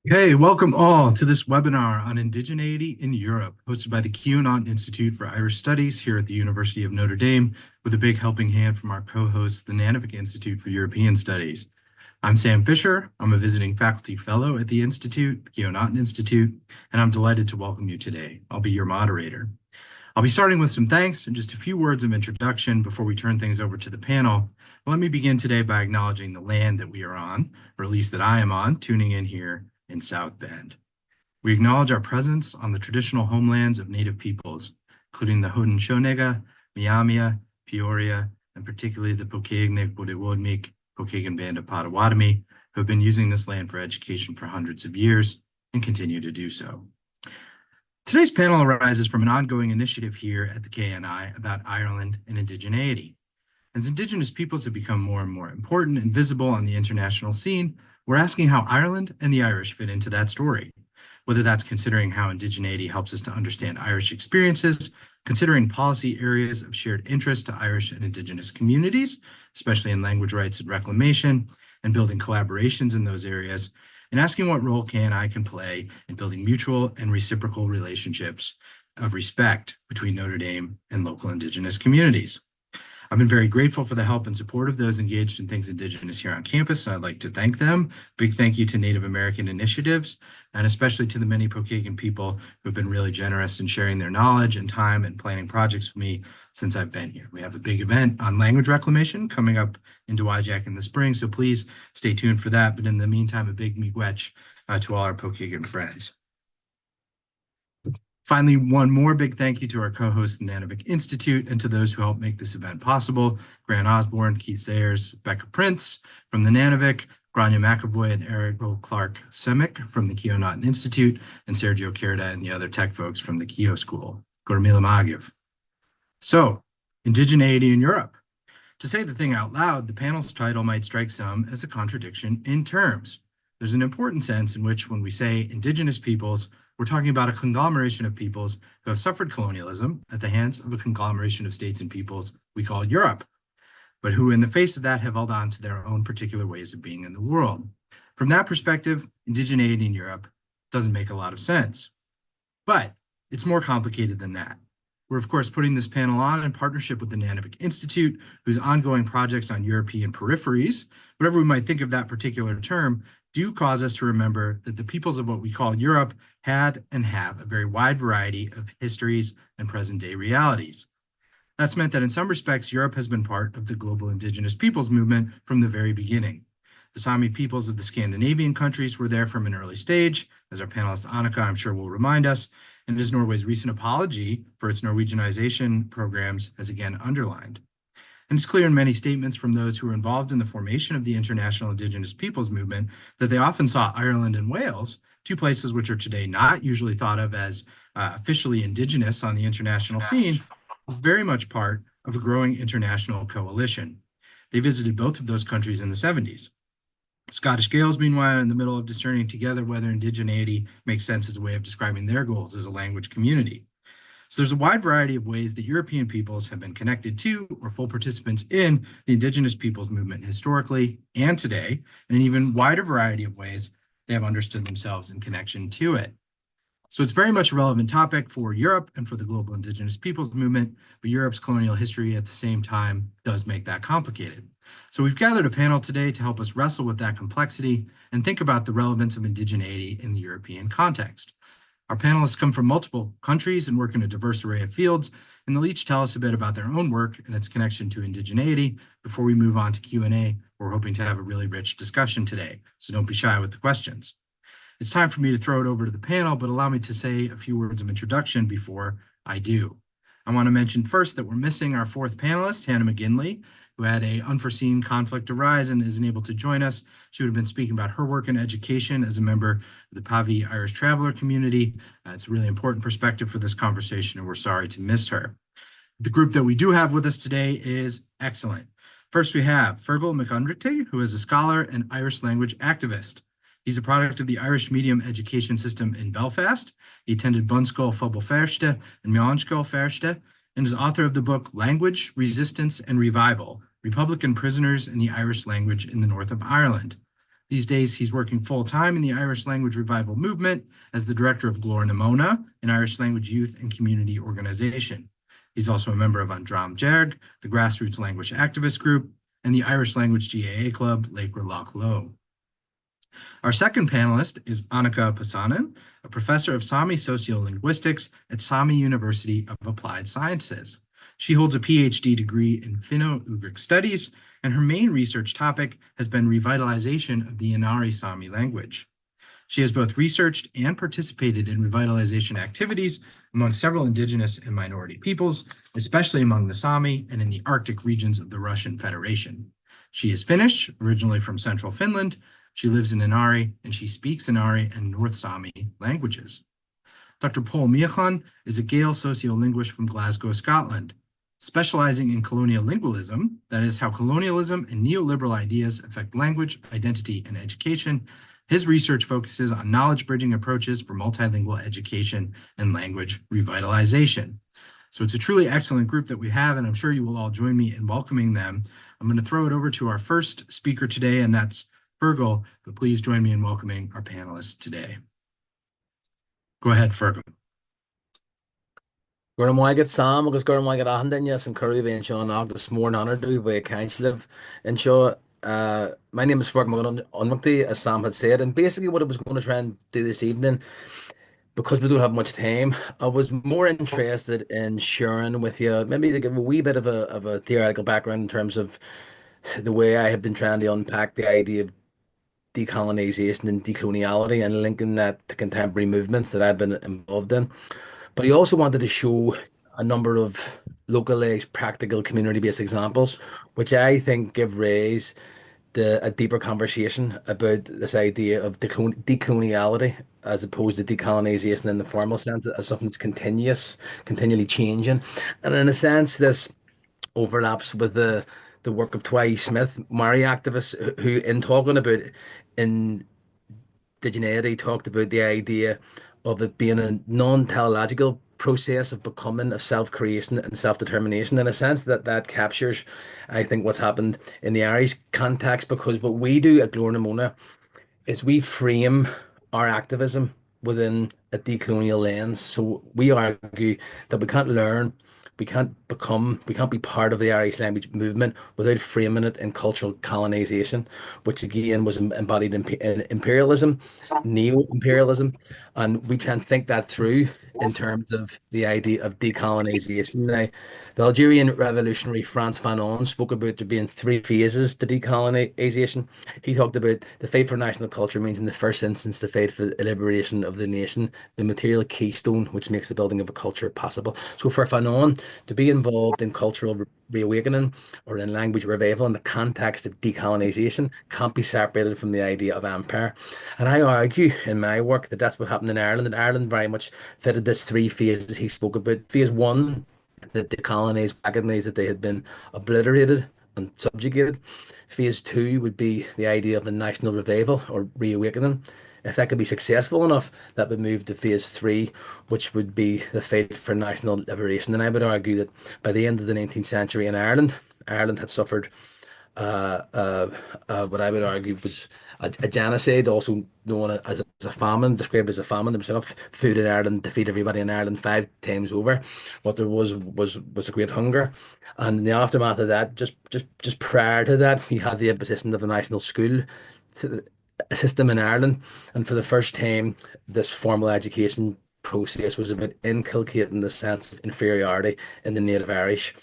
Hey, welcome all to this webinar on Indigeneity in Europe, hosted by the Kionaut Institute for Irish Studies here at the University of Notre Dame, with a big helping hand from our co-host, the Nanovic Institute for European Studies. I'm Sam Fisher. I'm a visiting faculty fellow at the Institute, the Kionaut Institute, and I'm delighted to welcome you today. I'll be your moderator. I'll be starting with some thanks and just a few words of introduction before we turn things over to the panel. Let me begin today by acknowledging the land that we are on, or at least that I am on, tuning in here in South Bend. We acknowledge our presence on the traditional homelands of Native peoples, including the Haudenosaunee, Miamia, Peoria, and particularly the Pokagnik, Wodewoodmik, Pokagon Band of Potawatomi, who have been using this land for education for hundreds of years and continue to do so. Today's panel arises from an ongoing initiative here at the KNI about Ireland and indigeneity. As Indigenous peoples have become more and more important and visible on the international scene, we're asking how Ireland and the Irish fit into that story, whether that's considering how indigeneity helps us to understand Irish experiences, considering policy areas of shared interest to Irish and Indigenous communities, especially in language rights and reclamation, and building collaborations in those areas, and asking what role KNI can play in building mutual and reciprocal relationships of respect between Notre Dame and local Indigenous communities. I've been very grateful for the help and support of those engaged in things Indigenous here on campus, and I'd like to thank them. Big thank you to Native American initiatives, and especially to the many Pokagon people who have been really generous in sharing their knowledge and time and planning projects with me since I've been here. We have a big event on language reclamation coming up in Dowagiac in the spring, so please stay tuned for that. But in the meantime, a big miigwech to all our Pokagon friends. Finally, one more big thank you to our co-host, the Nanovic Institute, and to those who helped make this event possible: Grant Osborne, Keith Sayers, Becca Prince from the Nanovic, Grania McAvoy and Eric Clark Semick from the Kionaut Institute, and Sergio Kerda and the other tech folks from the Kio School. Gormila Magiv. So, indigeneity in Europe. To say the thing out loud, the panel's title might strike some as a contradiction in terms. There's an important sense in which when we say Indigenous peoples, we're talking about a conglomeration of peoples who have suffered colonialism at the hands of a conglomeration of states and peoples we call Europe, but who in the face of that have held on to their own particular ways of being in the world. From that perspective, indigeneity in Europe doesn't make a lot of sense. But it's more complicated than that. We're, of course, putting this panel on in partnership with the Nanovic Institute, whose ongoing projects on European peripheries, whatever we might think of that particular term, do cause us to remember that the peoples of what we call Europe had and have a very wide variety of histories and present-day realities. That's meant that in some respects, Europe has been part of the global Indigenous peoples movement from the very beginning. The Sami peoples of the Scandinavian countries were there from an early stage, as our panelist Annika, I'm sure, will remind us, and as Norway's recent apology for its Norwegianization programs has again underlined. And it's clear in many statements from those who were involved in the formation of the international Indigenous peoples movement that they often saw Ireland and Wales, two places which are today not usually thought of as officially Indigenous on the international scene, as very much part of a growing international coalition. They visited both of those countries in the 70s. Scottish Gaels, meanwhile, are in the middle of discerning together whether indigeneity makes sense as a way of describing their goals as a language community. So there's a wide variety of ways that European peoples have been connected to or full participants in the Indigenous peoples movement historically and today, and an even wider variety of ways they have understood themselves in connection to it. So it's very much a relevant topic for Europe and for the global Indigenous peoples movement, but Europe's colonial history at the same time does make that complicated. So we've gathered a panel today to help us wrestle with that complexity and think about the relevance of indigeneity in the European context. Our panelists come from multiple countries and work in a diverse array of fields, and they'll each tell us a bit about their own work and its connection to indigeneity before we move on to Q&A. We're hoping to have a really rich discussion today, so don't be shy with the questions. It's time for me to throw it over to the panel, but allow me to say a few words of introduction before I do. I want to mention first that we're missing our fourth panelist, Hannah McGinley, who had an unforeseen conflict arise and isn't able to join us. She would have been speaking about her work in education as a member of the Pavi Irish Traveler community. It's a really important perspective for this conversation, and we're sorry to miss her. The group that we do have with us today is excellent. First, we have Fergal McUnrity, who is a scholar and Irish language activist. He's a product of the Irish medium education system in Belfast. He attended Bunscoil Phobal Ferste and Meonscoil Ferste, and is author of the book Language, Resistance, and Revival: Republican Prisoners in the Irish Language in the North of Ireland. These days, he's working full-time in the Irish language revival movement as the director of Glór na Móna, an Irish language youth and community organization. He's also a member of Andram Jerg, the grassroots language activist group, and the Irish language GAA club, Lakewood Loch Low. Our second panelist is Annika Pasanen, a professor of Sami sociolinguistics at Sami University of Applied Sciences. She holds a PhD degree in Finno-Ugric studies, and her main research topic has been revitalization of the Inari Sami language. She has both researched and participated in revitalization activities among several indigenous and minority peoples, especially among the Sami and in the Arctic regions of the Russian Federation. She is Finnish, originally from central Finland. She lives in Inari, and she speaks Inari and North Sami languages. Dr. Paul Meachan is a Gael sociolinguist from Glasgow, Scotland. Specializing in colonial lingualism, that is how colonialism and neoliberal ideas affect language, identity, and education, his research focuses on knowledge-bridging approaches for multilingual education and language revitalization. So it's a truly excellent group that we have, and I'm sure you will all join me in welcoming them. I'm going to throw it over to our first speaker today, and that's Fergal, but please join me in welcoming our panelists today. Go ahead, Fergal. Gur maigad Sam agus gur maigad ahandaine san curry and Sean agus mór honor do we live and show my name is Fergal Unmukti, as Sam had said, and basically what I was going to try and do this evening, because we don't have much time, I was more interested in sharing with you maybe to give a wee bit of a theoretical background in terms of the way I have been trying to unpack the idea of decolonization and decoloniality and linking that to contemporary movements that I've been involved in. But he also wanted to show a number of localized, practical, community-based examples, which I think give rise to a deeper conversation about this idea of decoloniality as opposed to decolonization in the formal sense as something that's continuous, continually changing. And in a sense, this overlaps with the work of Twy Smith, Maori activists, who in talking about indigeneity talked about the idea of it being a non-teleological process of becoming, of self-creation and self-determination. In a sense, that captures, I think, what's happened in the Irish context, because what we do at Glór na Móna is we frame our activism within a decolonial lens. So we argue that we can't learn, we can't become, we can't be part of the Irish language movement without framing it in cultural colonization, which again was embodied in imperialism, neo-imperialism, and we try and think that through in terms of the idea of decolonization. Now, the Algerian revolutionary Frantz Fanon spoke about there being three phases to decolonization. He talked about the fight for national culture means in the first instance the fight for the liberation of the nation, the material keystone which makes the building of a culture possible. So for Fanon to be involved in cultural reawakening or in language revival in the context of decolonization can't be separated from the idea of empire. And I argue in my work that that's what happened in Ireland. And Ireland very much fitted this three phases he spoke about. Phase one, that the colonies recognized that they had been obliterated and subjugated. Phase two would be the idea of the national revival or reawakening. If that could be successful enough, that would move to phase three, which would be the fight for national liberation. And I would argue that by the end of the 19th century in Ireland, Ireland had suffered what I would argue was a genocide, also known as a famine, described as a famine. There was enough food in Ireland to feed everybody in Ireland five times over. What there was a great hunger, and in the aftermath of that, just prior to that, we had the imposition of the national school system in Ireland, and for the first time, this formal education process was about inculcating the sense of inferiority in the native Irish.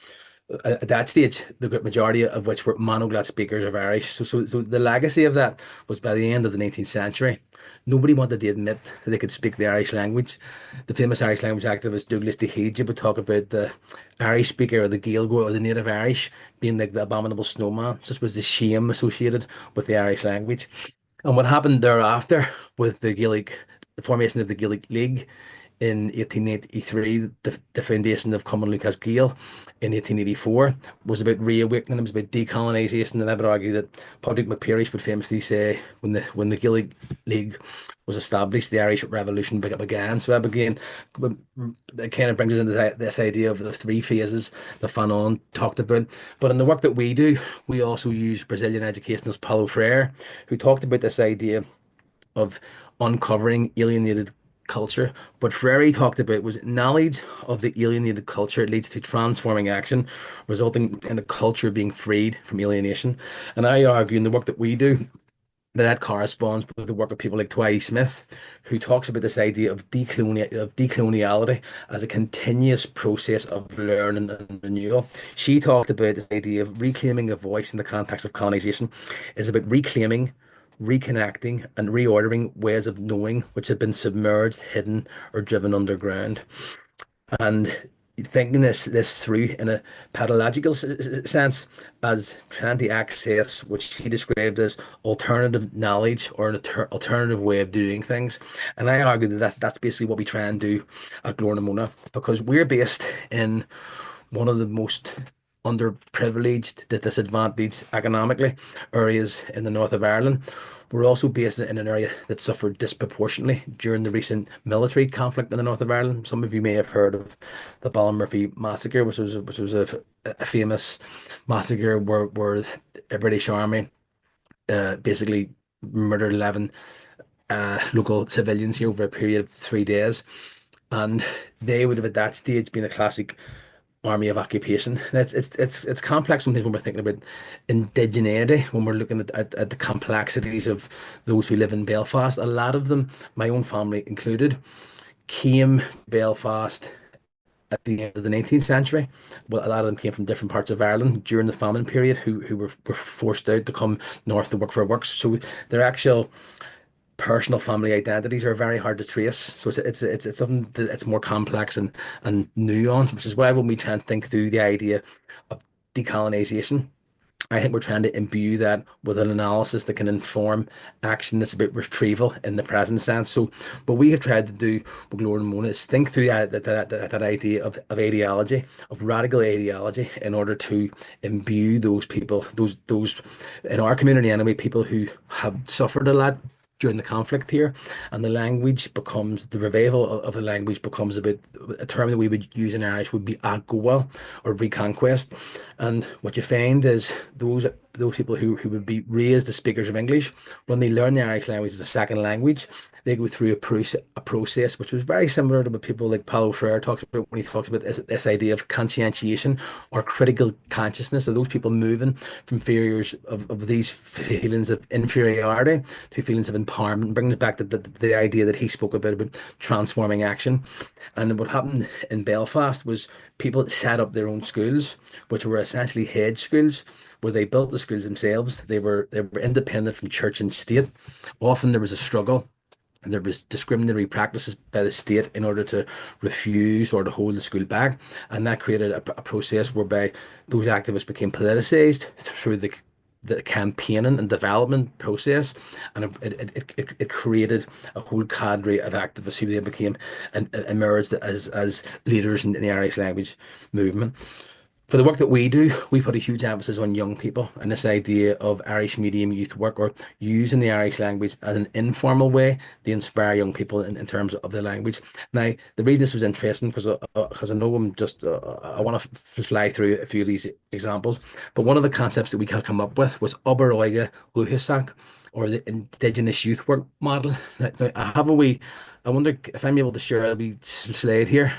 At that stage, the great majority of which were monoglot speakers of Irish. So the legacy of that was by the end of the 19th century, nobody wanted to admit that they could speak the Irish language. The famous Irish language activist Douglas DeHage would talk about the Irish speaker or the Gaeilge or the native Irish being like the abominable snowman. Such was the shame associated with the Irish language. And what happened thereafter with the Gaelic, the formation of the Gaelic League in 1883, the foundation of Common Lucas Gael in 1884 was about reawakening, it was about decolonisation, and I would argue that Patrick McPherson would famously say when the Gaelic League was established, the Irish Revolution began. So that began, it kind of brings us into this idea of the three phases that Fanon talked about. But in the work that we do, we also use Brazilian educationist Paulo Freire, who talked about this idea of uncovering alienated culture. But Freire talked about was knowledge of the alienated culture leads to transforming action, resulting in a culture being freed from alienation. And I argue in the work that we do that corresponds with the work of people like Twai Smith, who talks about this idea of decoloniality as a continuous process of learning and renewal. She talked about this idea of reclaiming a voice in the context of colonization is about reclaiming, reconnecting, and reordering ways of knowing which have been submerged, hidden, or driven underground. And thinking this through in a pedagogical sense as trying to access what he described as alternative knowledge or an alternative way of doing things. And I argue that that's basically what we try and do at Glornamona because we're based in one of the most underprivileged, disadvantaged economically areas in the north of Ireland. We're also based in an area that suffered disproportionately during the recent military conflict in the north of Ireland. Some of you may have heard of the Ballymurphy massacre, which was a famous massacre where a British army basically murdered 11 local civilians here over a period of 3 days. And they would have at that stage been a classic army of occupation. It's complex sometimes when we're thinking about indigeneity, when we're looking at the complexities of those who live in Belfast. A lot of them, my own family included, came to Belfast at the end of the 19th century. Well, a lot of them came from different parts of Ireland during the famine period who were forced out to come north to work for works. So their actual personal family identities are very hard to trace. So it's something that it's more complex and nuanced, which is why when we try and think through the idea of decolonization, I think we're trying to imbue that with an analysis that can inform action that's about retrieval in the present sense. So what we have tried to do with Laura and Mona is think through that idea of ideology, of radical ideology, in order to imbue those people, those in our community anyway, people who have suffered a lot during the conflict here, and the revival of the language becomes a bit a term that we would use in Irish would be agua or reconquest. And what you find is those people who would be raised as speakers of English, when they learn the Irish language as a second language, they go through a process which was very similar to what people like Paulo Freire talks about when he talks about this idea of conscientiation or critical consciousness of those people moving from fears of these feelings of inferiority to feelings of empowerment, bringing us back to the idea that he spoke about transforming action. And what happened in Belfast was people set up their own schools, which were essentially head schools, where they built the schools themselves. They were independent from church and state. Often there was a struggle and there was discriminatory practices by the state in order to refuse or to hold the school back. And that created a process whereby those activists became politicized through the campaigning and development process. And it created a whole cadre of activists who then became and emerged as leaders in the Irish language movement. For the work that we do, we put a huge emphasis on young people and this idea of Irish medium youth work or using the Irish language as an informal way to inspire young people in terms of the language. Now, the reason this was interesting because I know I want to fly through a few of these examples, but one of the concepts that we could come up with was Oberoiga Luhisak or the Indigenous youth work model. Now, I wonder if I'm able to share a wee slide here.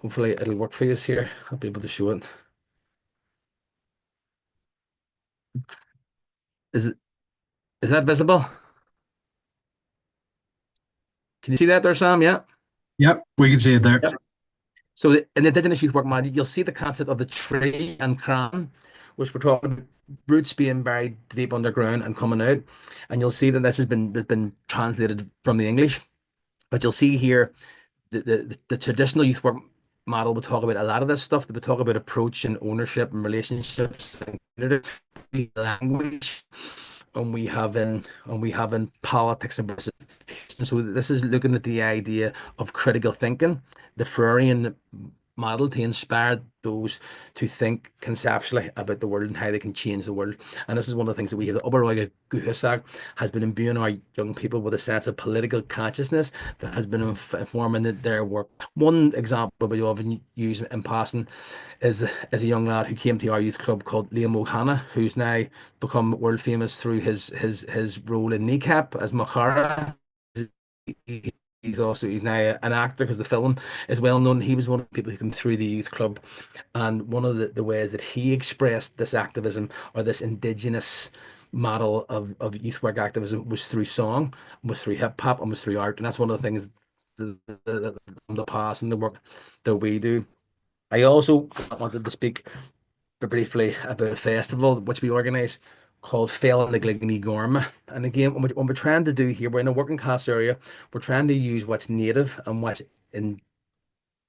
Hopefully it'll work for you here. I'll be able to show it. Is it is that visible? Can you see that there, Sam? Yeah. Yep, we can see it there. Yep. So in the Indigenous youth work model, you'll see the concept of the tree and crown, which we're talking about roots being buried deep underground and coming out. And you'll see that this has been translated from the English. But you'll see here the traditional youth work model would talk about a lot of this stuff. They would talk about approach and ownership and relationships and community, language. and we have in politics and participation. So this is looking at the idea of critical thinking, the Freudian model to inspire those to think conceptually about the world and how they can change the world. And this is one of the things that we, the Oberoi Guhusak, has been imbuing our young people with a sense of political consciousness that has been informing their work. One example we often use in passing is a young lad who came to our youth club called Liam O'Hanna, who's now become world famous through his role in Kneecap as Makara. He's now an actor because the film is well known. He was one of the people who came through the youth club, and one of the ways that he expressed this activism or this indigenous model of youth work activism was through song, was through hip hop, and was through art. And that's one of the things the past and the work that we do. I also wanted to speak briefly about a festival which we organise called Fell in the Gligny Gorma. And again, what we're trying to do here, we're in a working class area, we're trying to use what's native and what's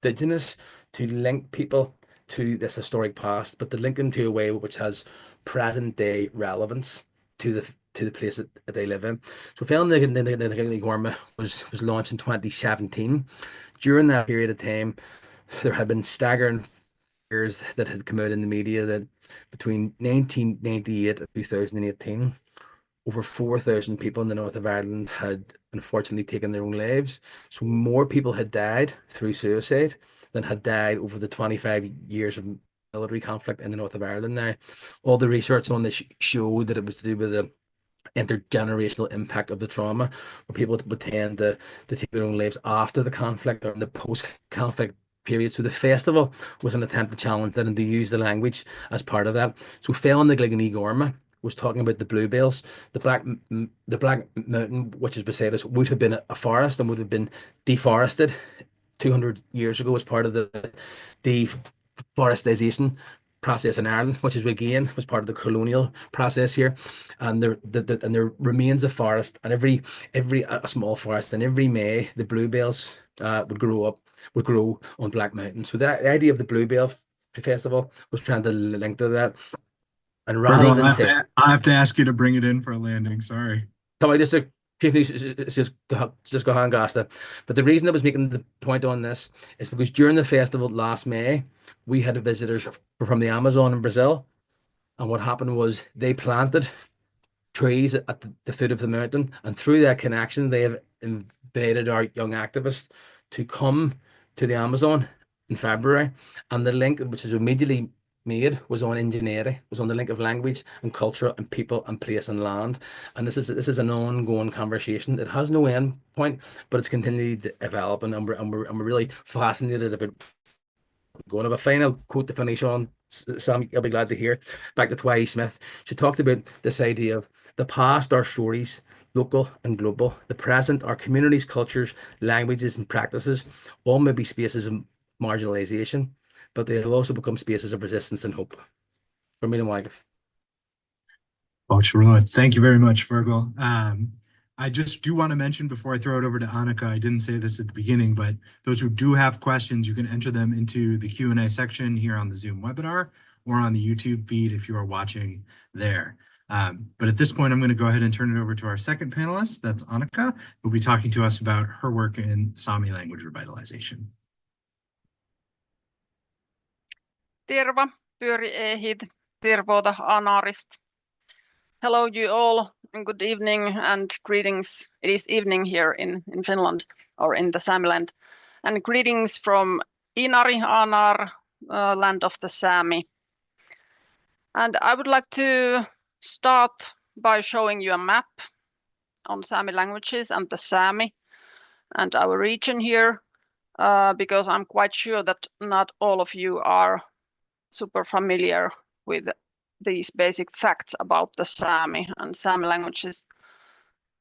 indigenous to link people to this historic past, but to link them to a way which has present day relevance to the place that they live in. So Fell in the Gligny Gorma was launched in 2017. During that period of time, there had been staggering figures that had come out in the media that between 1998 and 2018, over 4,000 people in the north of Ireland had unfortunately taken their own lives. So more people had died through suicide than had died over the 25 years of military conflict in the north of Ireland. Now, all the research on this showed that it was to do with the intergenerational impact of the trauma, where people would tend to take their own lives after the conflict or in the post-conflict period. So the festival was an attempt to challenge that and to use the language as part of that. So Fell in the Gligny Gorma was talking about the bluebells, the Black Mountain, which is beside us, would have been a forest and would have been deforested 200 years ago as part of the deforestation process in Ireland, which is again was part of the colonial process here, and there remains a forest, and every a small forest, and every May the bluebells would grow on Black Mountain. So the idea of the Bluebell Festival was trying to link to that, and rather Virgo, than say, I have to ask you to bring it in for a landing. Sorry. come on, just to just go hang Gasta. But the reason I was making the point on this is because during the festival last May, we had visitors from the Amazon in Brazil, and what happened was they planted trees at the foot of the mountain, and through that connection, they have invited our young activists to come to the Amazon in February, and the link, which is immediately made, was on Indigeneity, was on the link of language and culture and people and place and land. And this is an ongoing conversation. It has no end point, but it's continued to develop, and we're really fascinated about going to have a final quote to finish on. Sam, you'll be glad to hear. Back to Twy Smith. She talked about this idea of the past are stories, local and global. The present are communities, cultures, languages, and practices. All may be spaces of marginalization, but they have also become spaces of resistance and hope. For me to Wycliffe. Oh, Sherlock, thank you very much, Virgil. I just do want to mention before I throw it over to Annika, I didn't say this at the beginning, but those who do have questions, you can enter them into the Q&A section here on the Zoom webinar or on the YouTube feed if you are watching there. But at this point, I'm going to go ahead and turn it over to our second panelist, that's Annika, who'll be talking to us about her work in Sami language revitalization. Terva, pyöri ehid, tervota anarist. Hello you all, and good evening and greetings. It is evening here in Finland, or in the Samiland. And greetings from Inari Anar, land of the Sami. And I would like to start by showing you a map on Sami languages and the Sami and our region here, because I'm quite sure that not all of you are super familiar with these basic facts about the Sami and Sami languages.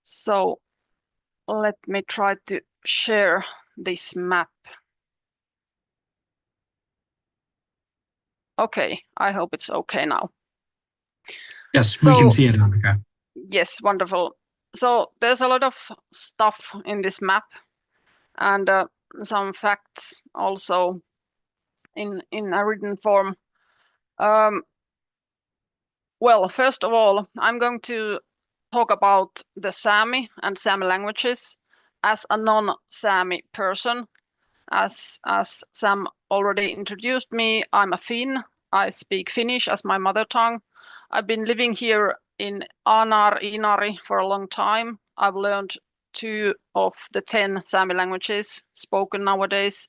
So let me try to share this map. Okay, I hope it's okay now. Yes, we can see it, Annika. Yes, wonderful. So there's a lot of stuff in this map, and some facts also in a written form. Well, first of all, I'm going to talk about the Sami and Sami languages as a non-Sami person. As Sam already introduced me, I'm a Finn. I speak Finnish as my mother tongue. I've been living here in Inari for a long time. I've learned 2 of the 10 Sami languages spoken nowadays.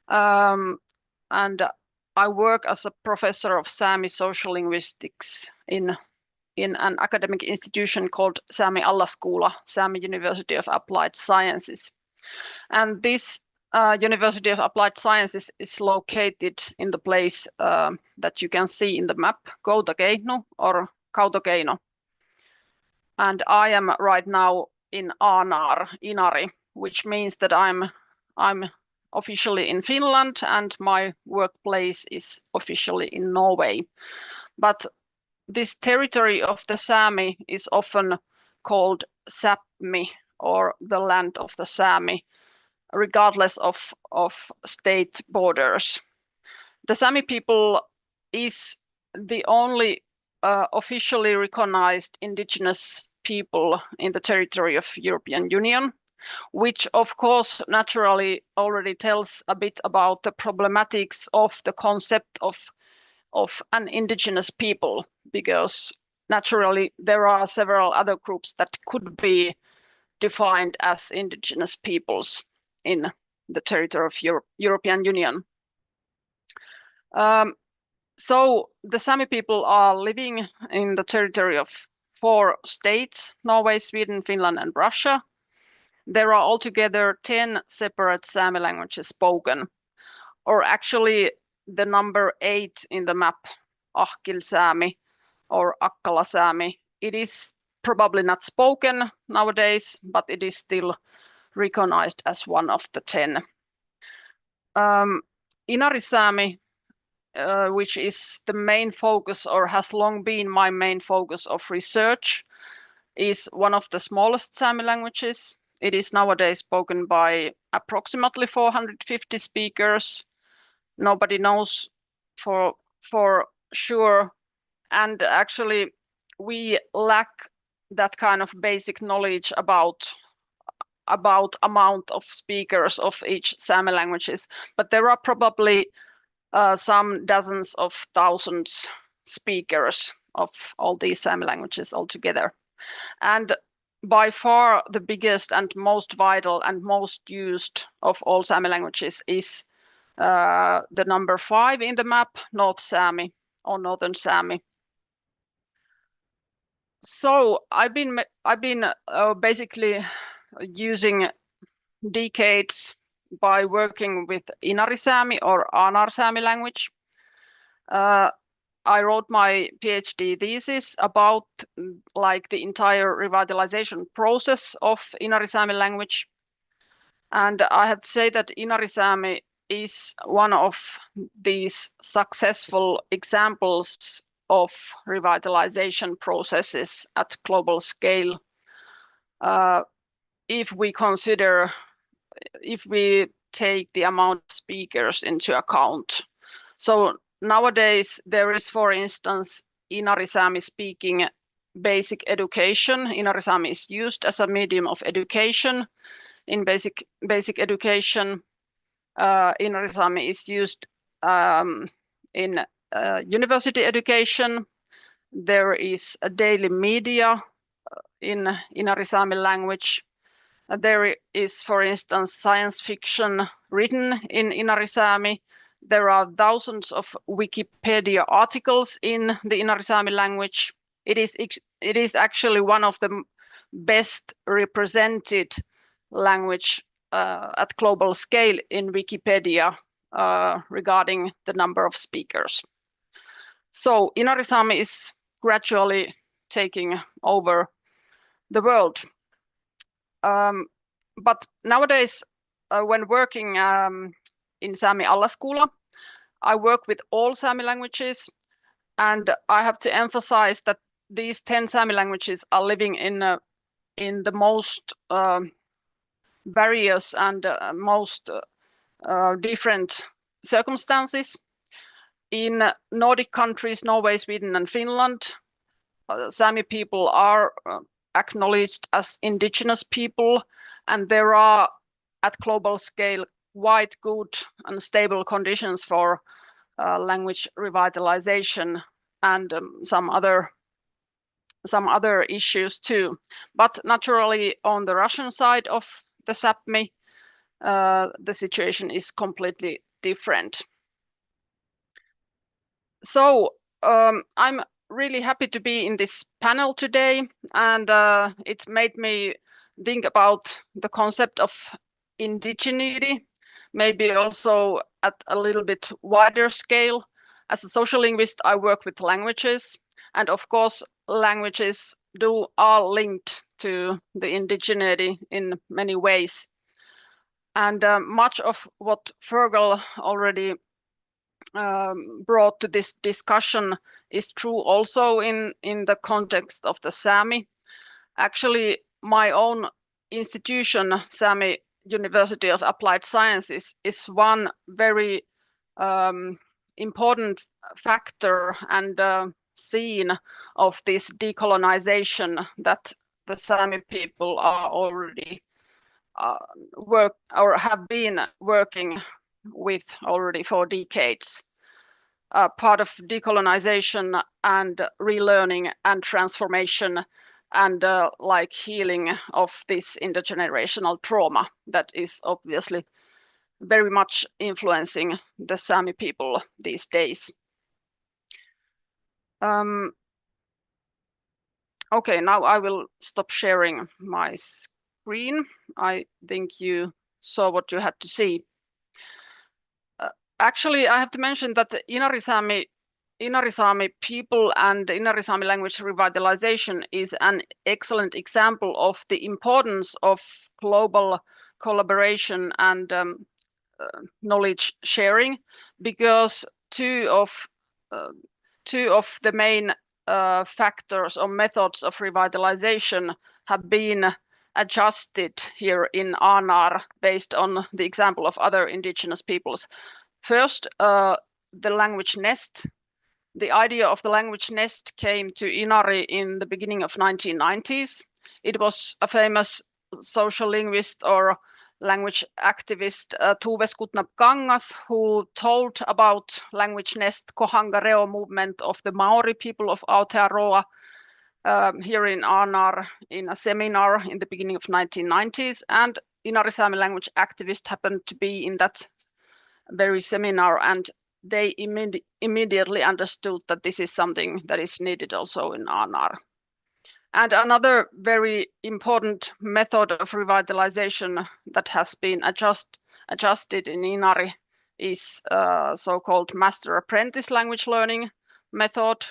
And I work as a professor of Sami social linguistics in an academic institution called Sami Alaskoula, Sami University of Applied Sciences. And this University of Applied Sciences is located in the place that you can see in the map, Kautakeino or Kautokeino. And I am right now in Inari, which means that I'm officially in Finland and my workplace is officially in Norway. But this territory of the Sami is often called Sápmi, or the land of the Sami, regardless of state borders. The Sami people is the only officially recognized indigenous people in the territory of European Union, which of course naturally already tells a bit about the problematics of the concept of an indigenous people, because naturally there are several other groups that could be defined as indigenous peoples in the territory of European Union. So the Sami people are living in the territory of 4 states, Norway, Sweden, Finland, and Russia. There are altogether 10 separate Sami languages spoken, or actually the number 8 in the map, Ahkil-Sami or Akkala-Sami. It is probably not spoken nowadays, but it is still recognized as one of the 10. Inari-Sami, which is the main focus or has long been my main focus of research, is one of the smallest Sami languages. It is nowadays spoken by approximately 450 speakers. Nobody knows for sure. And actually, we lack that kind of basic knowledge about amount of speakers of each Sami languages. But there are probably some dozens of thousands speakers of all these Sami languages altogether. And by far the biggest and most vital and most used of all Sami languages is the number 5 in the map, North Sami or Northern Sami. So I've been basically using decades by working with Inari Sami or Anar Sami language. I wrote my PhD thesis about like the entire revitalization process of Inari Sami language. And I have to say that Inari Sami is one of these successful examples of revitalization processes at global scale. If we take the amount of speakers into account. So nowadays there is, for instance, Inari Sami speaking basic education. Inari Sami is used as a medium of education. In basic education, Inari Sami is used in university education. There is a daily media in Inari Sami language. There is, for instance, science fiction written in Inari Sami. There are thousands of Wikipedia articles in the Inari Sami language. It is actually one of the best represented language at global scale in Wikipedia regarding the number of speakers. So Inari Sami is gradually taking over the world. But nowadays, when working in Sami Alaskoula, I work with all Sami languages, and I have to emphasize that these 10 Sami languages are living in the most various and most different circumstances. In Nordic countries, Norway, Sweden, and Finland, Sami people are acknowledged as indigenous people, and there are at global scale quite good and stable conditions for language revitalization and some other issues too. But naturally, on the Russian side of the Sapmi, the situation is completely different. So I'm really happy to be in this panel today, and it made me think about the concept of indigeneity, maybe also at a little bit wider scale. As a social linguist, I work with languages, and of course, languages are linked to the indigeneity in many ways. And much of what Fergal already brought to this discussion is true also in the context of the Sami. Actually, my own institution, Sami University of Applied Sciences, is one very important factor and scene of this decolonization that the Sami people are already have been working with already for decades. Part of decolonization and relearning and transformation and like healing of this intergenerational trauma that is obviously very much influencing the Sami people these days. Okay, now I will stop sharing my screen. I think you saw what you had to see. Actually, I have to mention that the Inari Sami people and Inari Sami language revitalization is an excellent example of the importance of global collaboration and knowledge sharing, because two of the main factors or methods of revitalization have been adjusted here in Anar based on the example of other indigenous peoples. First, the language nest. The idea of the language nest came to Inari in the beginning of 1990s. It was a famous social linguist or language activist, Tuve Skutnap-Kangas, who told about language nest Kohanga Reo movement of the Maori people of Aotearoa here in Anar in a seminar in the beginning of 1990s. And Inari Sami language activist happened to be in that very seminar, and they immediately understood that this is something that is needed also in Anar. And another very important method of revitalization that has been adjusted in Inari is so-called master-apprentice language learning method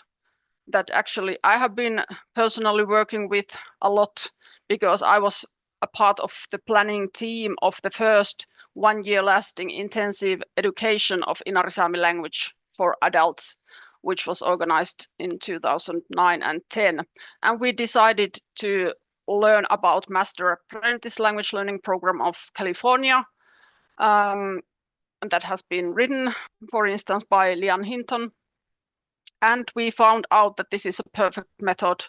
that actually I have been personally working with a lot, because I was a part of the planning team of the first 1 year lasting intensive education of Inari Sami language for adults, which was organized in 2009 and 10. And we decided to learn about Master Apprentice Language Learning Program of California. That has been written, for instance, by Lian Hinton. And we found out that this is a perfect method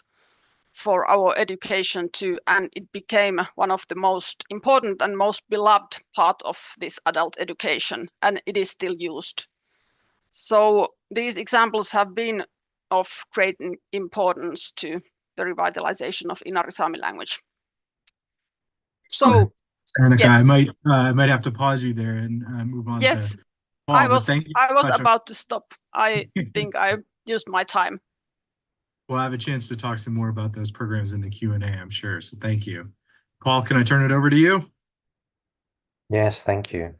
for our education too, and it became one of the most important and most beloved part of this adult education, and it is still used. So these examples have been of great importance to the revitalization of Inari Sami language. So, Annika, yes. I might have to pause you there and move on. Yes, to Paul, I was about to stop. I think I used my time. We'll have a chance to talk some more about those programs in the Q&A, I'm sure. So thank you. Paul, can I turn it over to you? Yes, thank you.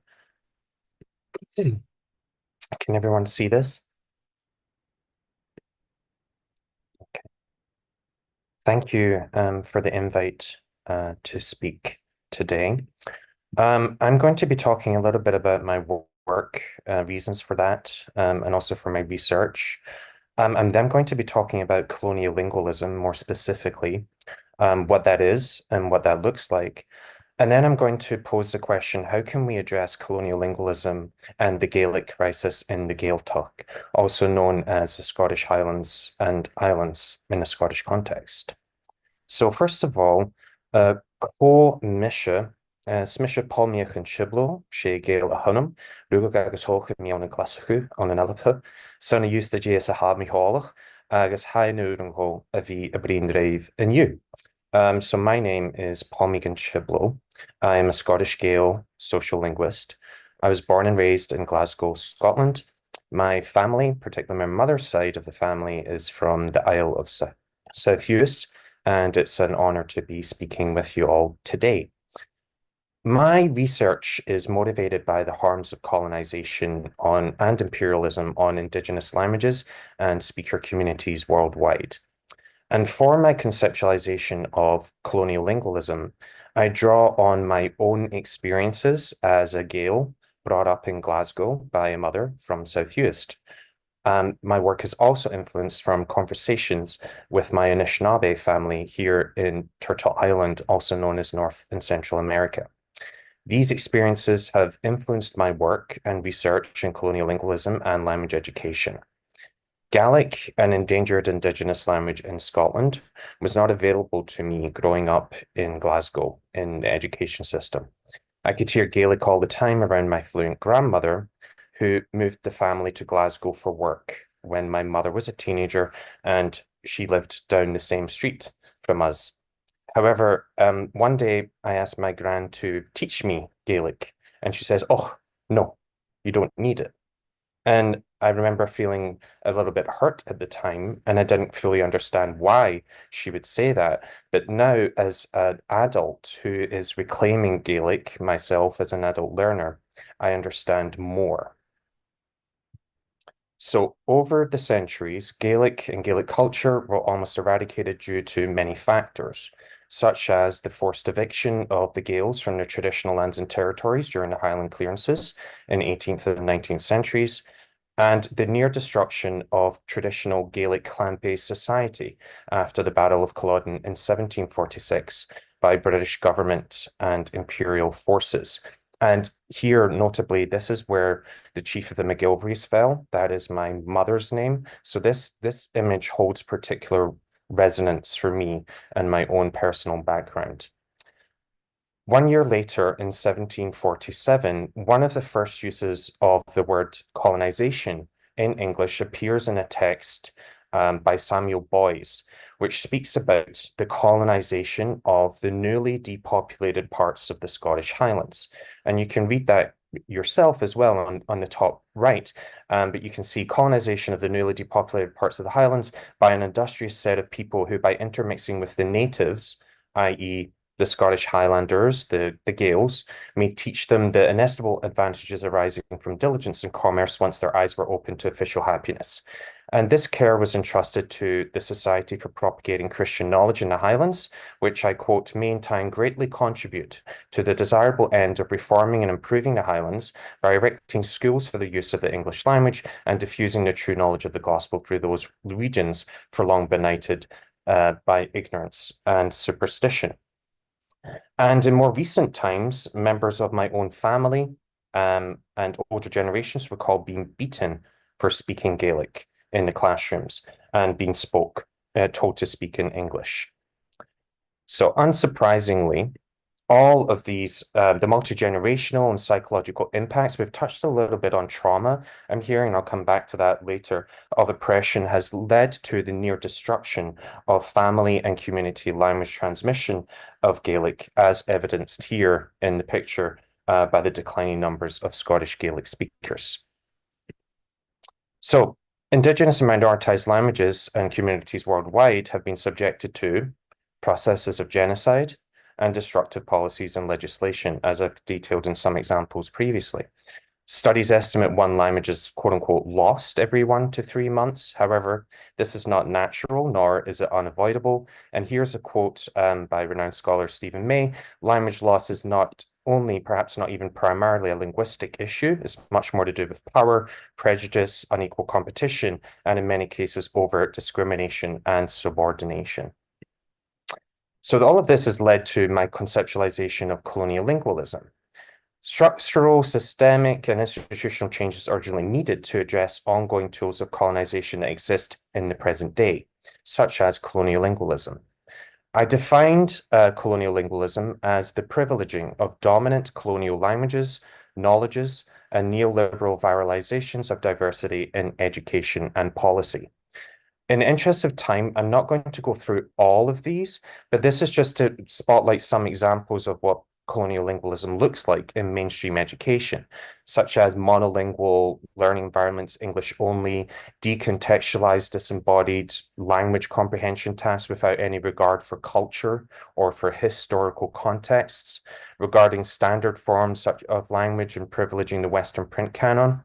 Can everyone see this? Okay. Thank you for the invite to speak today. I'm going to be talking a little bit about my work, reasons for that, and also for my research. I'm then going to be talking about colonial lingualism more specifically, what that is and what that looks like. And then I'm going to pose the question, how can we address colonial lingualism and the Gaelic crisis in the Gaeltacht, also known as the Scottish Highlands and Islands in a Scottish context? So first of all, có misha, smisha palmiach an shiblo, sé Gael a hunum, rugag agus hoch mi an glasachu an an elapa, son a use the jas a ha mi hálach, agus hai nuring ho a vi a brin rave in you. So my name is Paul Megan Chiblow. I am a Scottish Gael social linguist. I was born and raised in Glasgow, Scotland. My family, particularly my mother's side of the family, is from the Isle of South Uist, and it's an honor to be speaking with you all today. My research is motivated by the harms of colonization and imperialism on Indigenous languages and speaker communities worldwide. And for my conceptualization of colonial lingualism, I draw on my own experiences as a Gael brought up in Glasgow by a mother from South Uist. My work is also influenced from conversations with my Anishinaabe family here in Turtle Island, also known as North and Central America. These experiences have influenced my work and research in colonial lingualism and language education. Gaelic, an endangered Indigenous language in Scotland, was not available to me growing up in Glasgow in the education system. I could hear Gaelic all the time around my fluent grandmother, who moved the family to Glasgow for work when my mother was a teenager and she lived down the same street from us. However, one day I asked my gran to teach me Gaelic, and she says, "Oh, no, you don't need it." And I remember feeling a little bit hurt at the time, and I didn't fully understand why she would say that. But now, as an adult who is reclaiming Gaelic myself as an adult learner, I understand more. So over the centuries, Gaelic and Gaelic culture were almost eradicated due to many factors, such as the forced eviction of the Gaels from their traditional lands and territories during the Highland clearances in the 18th and 19th centuries, and the near destruction of traditional Gaelic clan-based society after the Battle of Culloden in 1746 by British government and imperial forces. And here, notably, this is where the chief of the McGilveries fell. That is my mother's name. So this image holds particular resonance for me and my own personal background. 1 year later, in 1747, one of the first uses of the word colonization in English appears in a text by Samuel Boyes, which speaks about the colonization of the newly depopulated parts of the Scottish Highlands. And you can read that yourself as well on the top right, but you can see colonization of the newly depopulated parts of the Highlands by an industrious set of people who, by intermixing with the natives, i.e., the Scottish Highlanders, the Gaels, may teach them the inestimable advantages arising from diligence in commerce once their eyes were opened to official happiness. And this care was entrusted to the Society for Propagating Christian Knowledge in the Highlands, which I quote, may in time greatly contribute to the desirable end of reforming and improving the Highlands by erecting schools for the use of the English language and diffusing the true knowledge of the gospel through those regions for long benighted by ignorance and superstition. And in more recent times, members of my own family and older generations recall being beaten for speaking Gaelic in the classrooms and being told to speak in English. So unsurprisingly, all of these, the multi-generational and psychological impacts, we've touched a little bit on trauma, I'm hearing, and I'll come back to that later, of oppression has led to the near destruction of family and community language transmission of Gaelic, as evidenced here in the picture by the declining numbers of Scottish Gaelic speakers. So, Indigenous and minoritized languages and communities worldwide have been subjected to processes of genocide and destructive policies and legislation, as I've detailed in some examples previously. Studies estimate one language is quote unquote lost every 1 to 3 months. However, this is not natural, nor is it unavoidable. And here's a quote by renowned scholar Stephen May: language loss is not only, perhaps not even primarily, a linguistic issue. It's much more to do with power, prejudice, unequal competition, and in many cases, overt discrimination and subordination. So all of this has led to my conceptualization of colonial lingualism. Structural, systemic, and institutional changes are urgently needed to address ongoing tools of colonization that exist in the present day, such as colonial lingualism. I defined colonial lingualism as the privileging of dominant colonial languages, knowledges, and neoliberal viralizations of diversity in education and policy. In the interest of time, I'm not going to go through all of these, but this is just to spotlight some examples of what colonial lingualism looks like in mainstream education, such as monolingual learning environments, English only, decontextualized, disembodied language comprehension tasks without any regard for culture or for historical contexts, regarding standard forms such of language and privileging the Western print canon,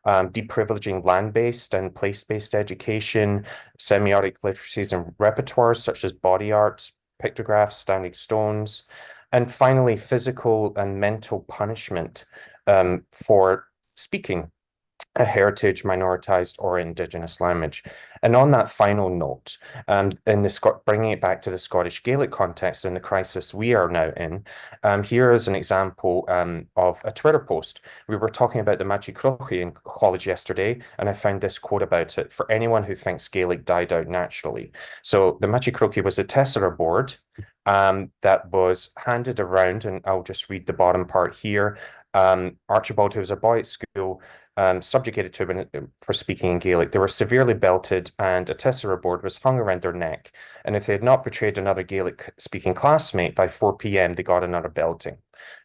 deprivileging land-based and place-based education, semiotic literacies and repertoires such as body art, pictographs, standing stones, and finally, physical and mental punishment for speaking a heritage, minoritized, or indigenous language. And on that final note, bringing it back to the Scottish Gaelic context and the crisis we are now in, here is an example of a Twitter post. We were talking about the Machi Crochi in college yesterday, and I found this quote about it for anyone who thinks Gaelic died out naturally. So the Machi Crochi was a tessera board that was handed around, and I'll just read the bottom part here. Archibald, who was a boy at school, subjugated to for speaking in Gaelic. They were severely belted, and a tessera board was hung around their neck. And if they had not betrayed another Gaelic-speaking classmate by 4 p.m., they got another belting.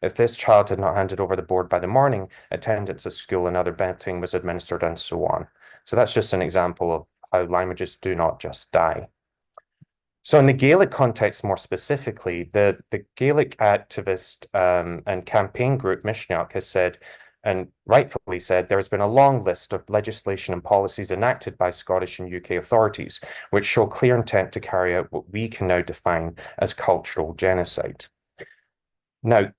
If this child had not handed over the board by the morning, attendance at school and other belting was administered, and so on. So that's just an example of how languages do not just die. So in the Gaelic context, more specifically, the Gaelic activist and campaign group Mishneach has said, and rightfully said, there has been a long list of legislation and policies enacted by Scottish and UK authorities, which show clear intent to carry out what we can now define as cultural genocide. Now,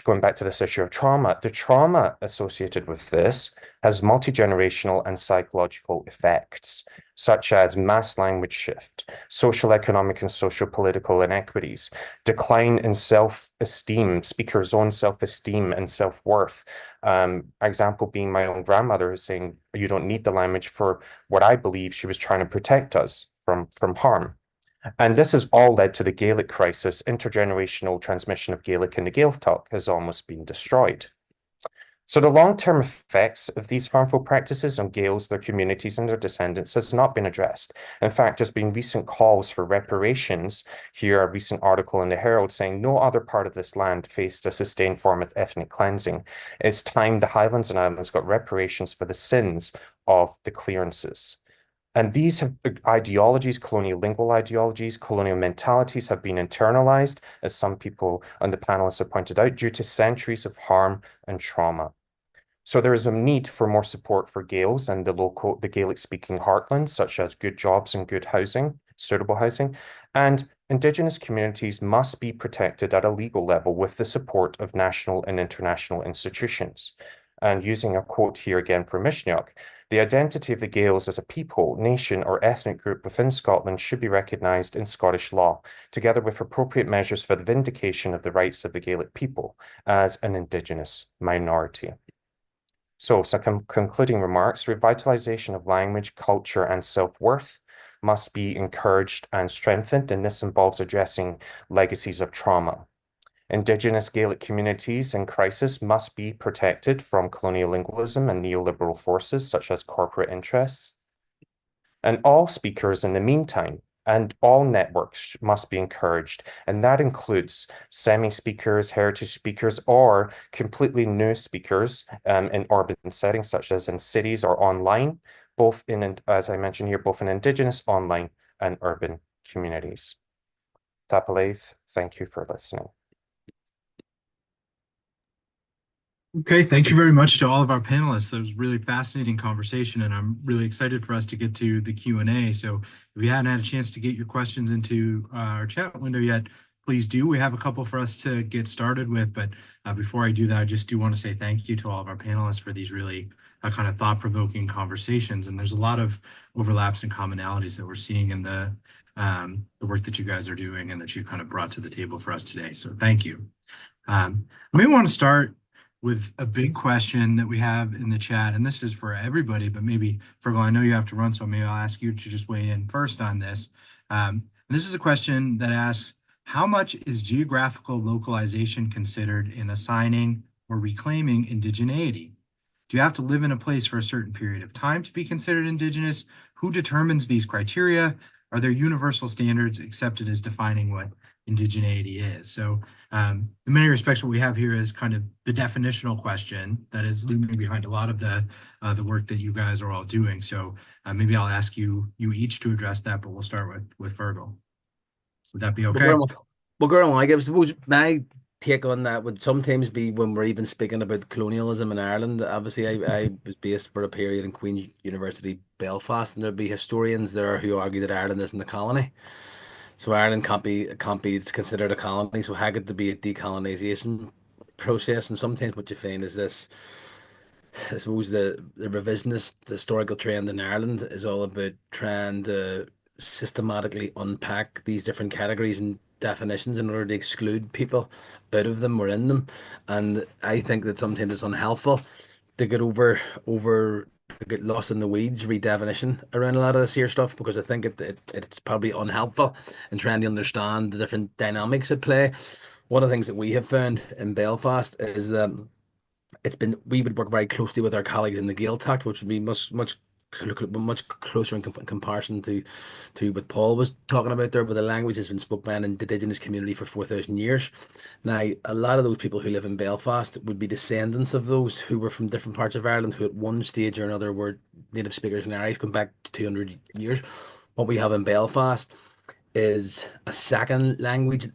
going back to this issue of trauma, the trauma associated with this has multi-generational and psychological effects, such as mass language shift, social, economic, and social political inequities, decline in self-esteem, speakers' own self-esteem and self-worth. Example being my own grandmother who's saying, you don't need the language for what I believe she was trying to protect us from harm. And this has all led to the Gaelic crisis. Intergenerational transmission of Gaelic in the Gaeltacht has almost been destroyed. So the long-term effects of these harmful practices on Gaels, their communities, and their descendants has not been addressed. In fact, there's been recent calls for reparations. Here, a recent article in the Herald saying no other part of this land faced a sustained form of ethnic cleansing. It's time the Highlands and Islands got reparations for the sins of the clearances. And these ideologies, colonial lingual ideologies, colonial mentalities have been internalized, as some people on the panelists have pointed out, due to centuries of harm and trauma. So there is a need for more support for Gaels and the Gaelic-speaking heartlands, such as good jobs and good housing, suitable housing, and Indigenous communities must be protected at a legal level with the support of national and international institutions. And using a quote here again from Mishneach, the identity of the Gaels as a people, nation, or ethnic group within Scotland should be recognised in Scottish law, together with appropriate measures for the vindication of the rights of the Gaelic people as an Indigenous minority. So some concluding remarks: revitalisation of language, culture, and self-worth must be encouraged and strengthened, and this involves addressing legacies of trauma. Indigenous Gaelic communities in crisis must be protected from colonial lingualism and neoliberal forces such as corporate interests. And all speakers in the meantime and all networks must be encouraged. And that includes semi-speakers, heritage speakers, or completely new speakers in urban settings such as in cities or online, both in, as I mentioned here, both in Indigenous, online, and urban communities. Tapaleith, thank you for listening. Okay, thank you very much to all of our panelists. That was a really fascinating conversation, and I'm really excited for us to get to the Q&A. So if you hadn't had a chance to get your questions into our chat window yet, please do. We have a couple for us to get started with, but before I do that, I just do want to say thank you to all of our panelists for these really kind of thought-provoking conversations. And there's a lot of overlaps and commonalities that we're seeing in the the work that you guys are doing and that you kind of brought to the table for us today. So thank you. I may want to start with a big question that we have in the chat, and this is for everybody, but maybe Fergal, I know you have to run, so maybe I'll ask you to just weigh in first on this. And this is a question that asks, how much is geographical localization considered in assigning or reclaiming indigeneity? Do you have to live in a place for a certain period of time to be considered indigenous? Who determines these criteria? Are there universal standards accepted as defining what indigeneity is? So in many respects, what we have here is kind of the definitional question that is looming behind a lot of the work that you guys are all doing. So maybe I'll ask you each to address that, but we'll start with Fergal. Would that be okay? Well, Gordon, I suppose my take on that would sometimes be when we're even speaking about colonialism in Ireland. Obviously, I was based for a period in Queen's University, Belfast, and there'd be historians there who argue that Ireland isn't a colony. So Ireland can't be considered a colony. So how could there be a decolonization process? And sometimes what you find is this. I suppose the revisionist historical trend in Ireland is all about trying to systematically unpack these different categories and definitions in order to exclude people out of them or in them. And I think that sometimes it's unhelpful to get lost in the weeds redefinition around a lot of this here stuff, because I think it's probably unhelpful in trying to understand the different dynamics at play. One of the things that we have found in Belfast is that we would work very closely with our colleagues in the Gaeltacht, which would be much closer in comparison to what Paul was talking about there, where the language has been spoken by an Indigenous community for 4,000 years. Now, a lot of those people who live in Belfast would be descendants of those who were from different parts of Ireland, who at one stage or another were native speakers in Irish, going back to 200 years. What we have in Belfast is a second language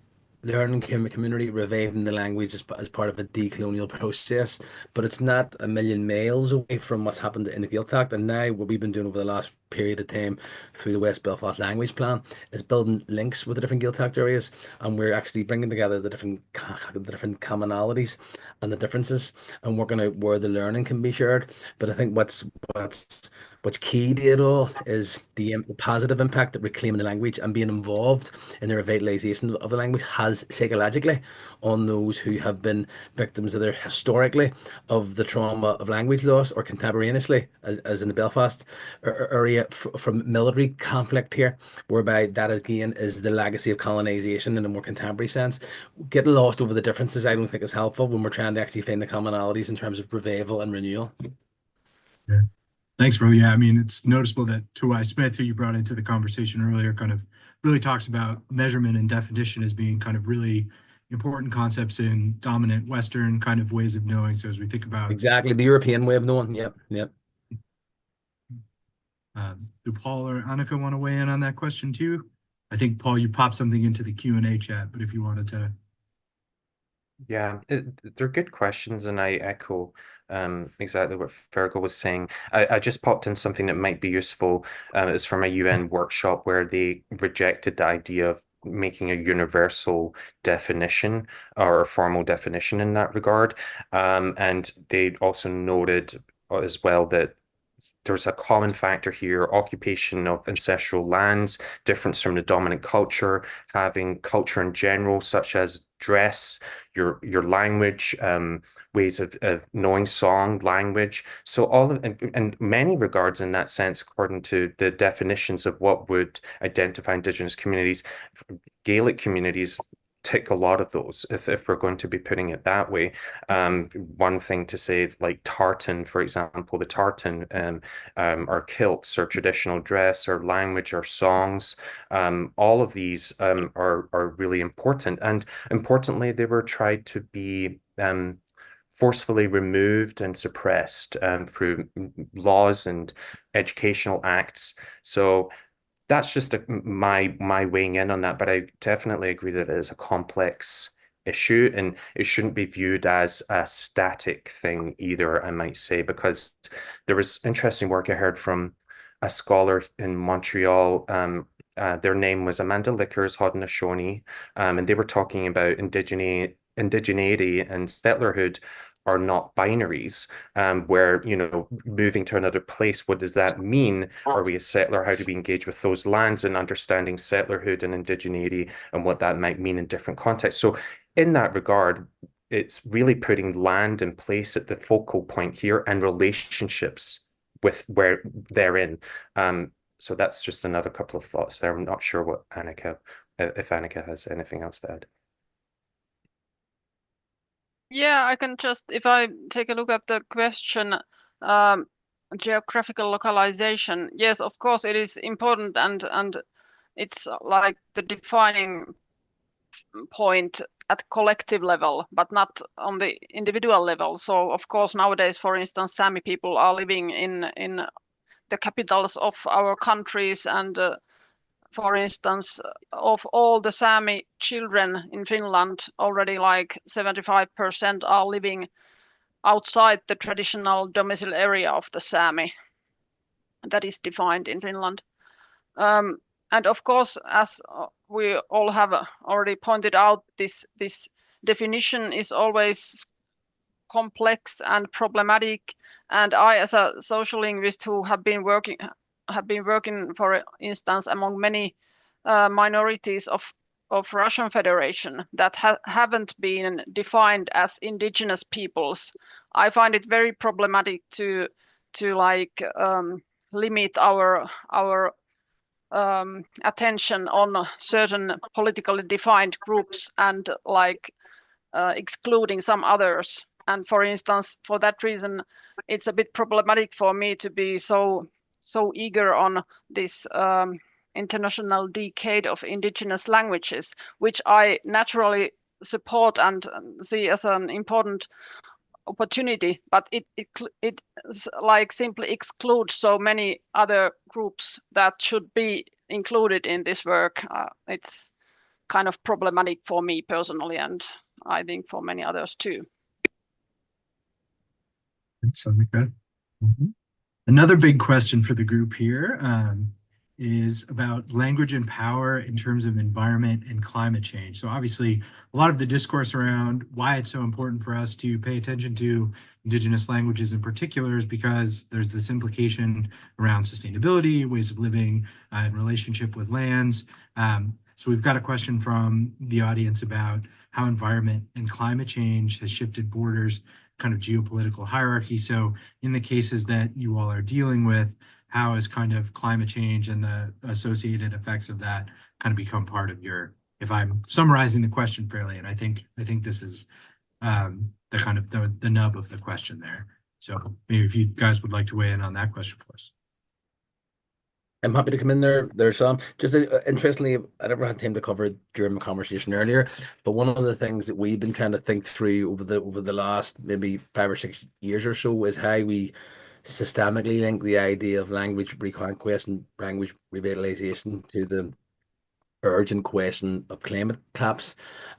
learning community reviving the language as part of a decolonial process, but it's not a million miles away from what's happened in the Gaeltacht. And now what we've been doing over the last period of time through the West Belfast Language Plan is building links with the different Gaeltacht areas, and we're actually bringing together the different commonalities and the differences, and working out where the learning can be shared. But I think what's key to it all is the positive impact that reclaiming the language and being involved in the revitalization of the language has psychologically on those who have been victims either historically of the trauma of language loss or contemporaneously, as in the Belfast area from military conflict here, whereby that again is the legacy of colonization in a more contemporary sense. Getting lost over the differences, I don't think is helpful when we're trying to actually find the commonalities in terms of revival and renewal. Yeah. Thanks, Ro. Yeah, I mean, it's noticeable that Tuai Smith, who you brought into the conversation earlier, kind of really talks about measurement and definition as being kind of really important concepts in dominant Western kind of ways of knowing. So as we think about exactly the European way of knowing, yep. Do Paul or Annika want to weigh in on that question too? I think, Paul, you popped something into the Q&A chat, but if you wanted to. Yeah, they're good questions, and I echo exactly what Fergal was saying. I just popped in something that might be useful. It's from a UN workshop where they rejected the idea of making a universal definition or a formal definition in that regard. And they also noted as well that there's a common factor here: occupation of ancestral lands, difference from the dominant culture, having culture in general, such as dress, your language, ways of knowing song, language. So all of, in many regards, in that sense, according to the definitions of what would identify Indigenous communities, Gaelic communities tick a lot of those, if we're going to be putting it that way. One thing to say, like tartan, for example, the tartan or kilts or traditional dress or language or songs, all of these are really important. And importantly, they were tried to be forcefully removed and suppressed through laws and educational acts. So that's just my weighing in on that, but I definitely agree that it is a complex issue, and it shouldn't be viewed as a static thing either, I might say, because there was interesting work I heard from a scholar in Montreal. Their name was Amanda Lickers Haudenosaunee, and they were talking about indigeneity and settlerhood are not binaries, where, moving to another place, what does that mean? Are we a settler? How do we engage with those lands, and understanding settlerhood and indigeneity and what that might mean in different contexts? So in that regard, it's really putting land in place at the focal point here, and relationships with where they're in. So that's just another couple of thoughts there. I'm not sure what if Annika has anything else to add. Yeah, I can just, if I take a look at the question, geographical localization. Yes, of course, it is important, and it's like the defining point at collective level, but not on the individual level. So, of course, nowadays, for instance, Sami people are living in the capitals of our countries, and for instance, of all the Sami children in Finland, already like 75% are living outside the traditional domicile area of the Sami that is defined in Finland. And of course, as we all have already pointed out, this definition is always complex and problematic. And I, as a social linguist who have been working, for instance, among many minorities of Russian Federation that haven't been defined as indigenous peoples, I find it very problematic to like limit our attention on certain politically defined groups and like excluding some others. And for instance, for that reason, it's a bit problematic for me to be so eager on this international decade of indigenous languages, which I naturally support and see as an important opportunity, but it like simply excludes so many other groups that should be included in this work. It's kind of problematic for me personally, and I think for many others too. Thanks, Annika. Another big question for the group here is about language and power in terms of environment and climate change. So obviously, a lot of the discourse around why it's so important for us to pay attention to Indigenous languages in particular is because there's this implication around sustainability, ways of living, and relationship with lands. So we've got a question from the audience about how environment and climate change has shifted borders, kind of geopolitical hierarchy. So in the cases that you all are dealing with, how has kind of climate change and the associated effects of that kind of become part of your, if I'm summarizing the question fairly, and I think this is the kind of the nub of the question there. So maybe if you guys would like to weigh in on that question for us. I'm happy to come in there. There's some just interestingly, I never had time to cover it during the conversation earlier, but one of the things that we've been trying to think through over the last maybe 5 or 6 years or so is how we systemically link the idea of language reconquest and language revitalization to the urgent question of climate collapse.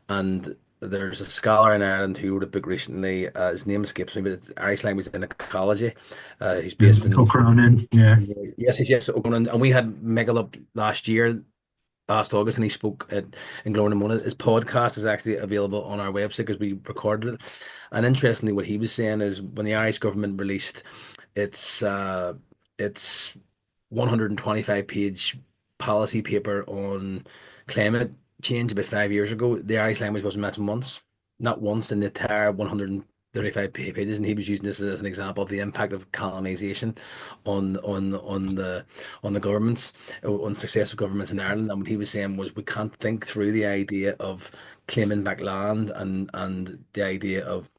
And there's a scholar in Ireland who wrote a book recently. His name escapes me, but it's Irish Language and Ecology. He's based in Cronin, yeah. Yes. And we had Michael up last August, and he spoke in Glowing and Mona. His podcast is actually available on our website because we recorded it. And interestingly, what he was saying is when the Irish government released its 125-page policy paper on climate change about 5 years ago, the Irish language wasn't mentioned once, not once in the entire 135 pages, and he was using this as an example of the impact of colonization on the governments, on successive governments in Ireland. And what he was saying was we can't think through the idea of claiming back land and the idea of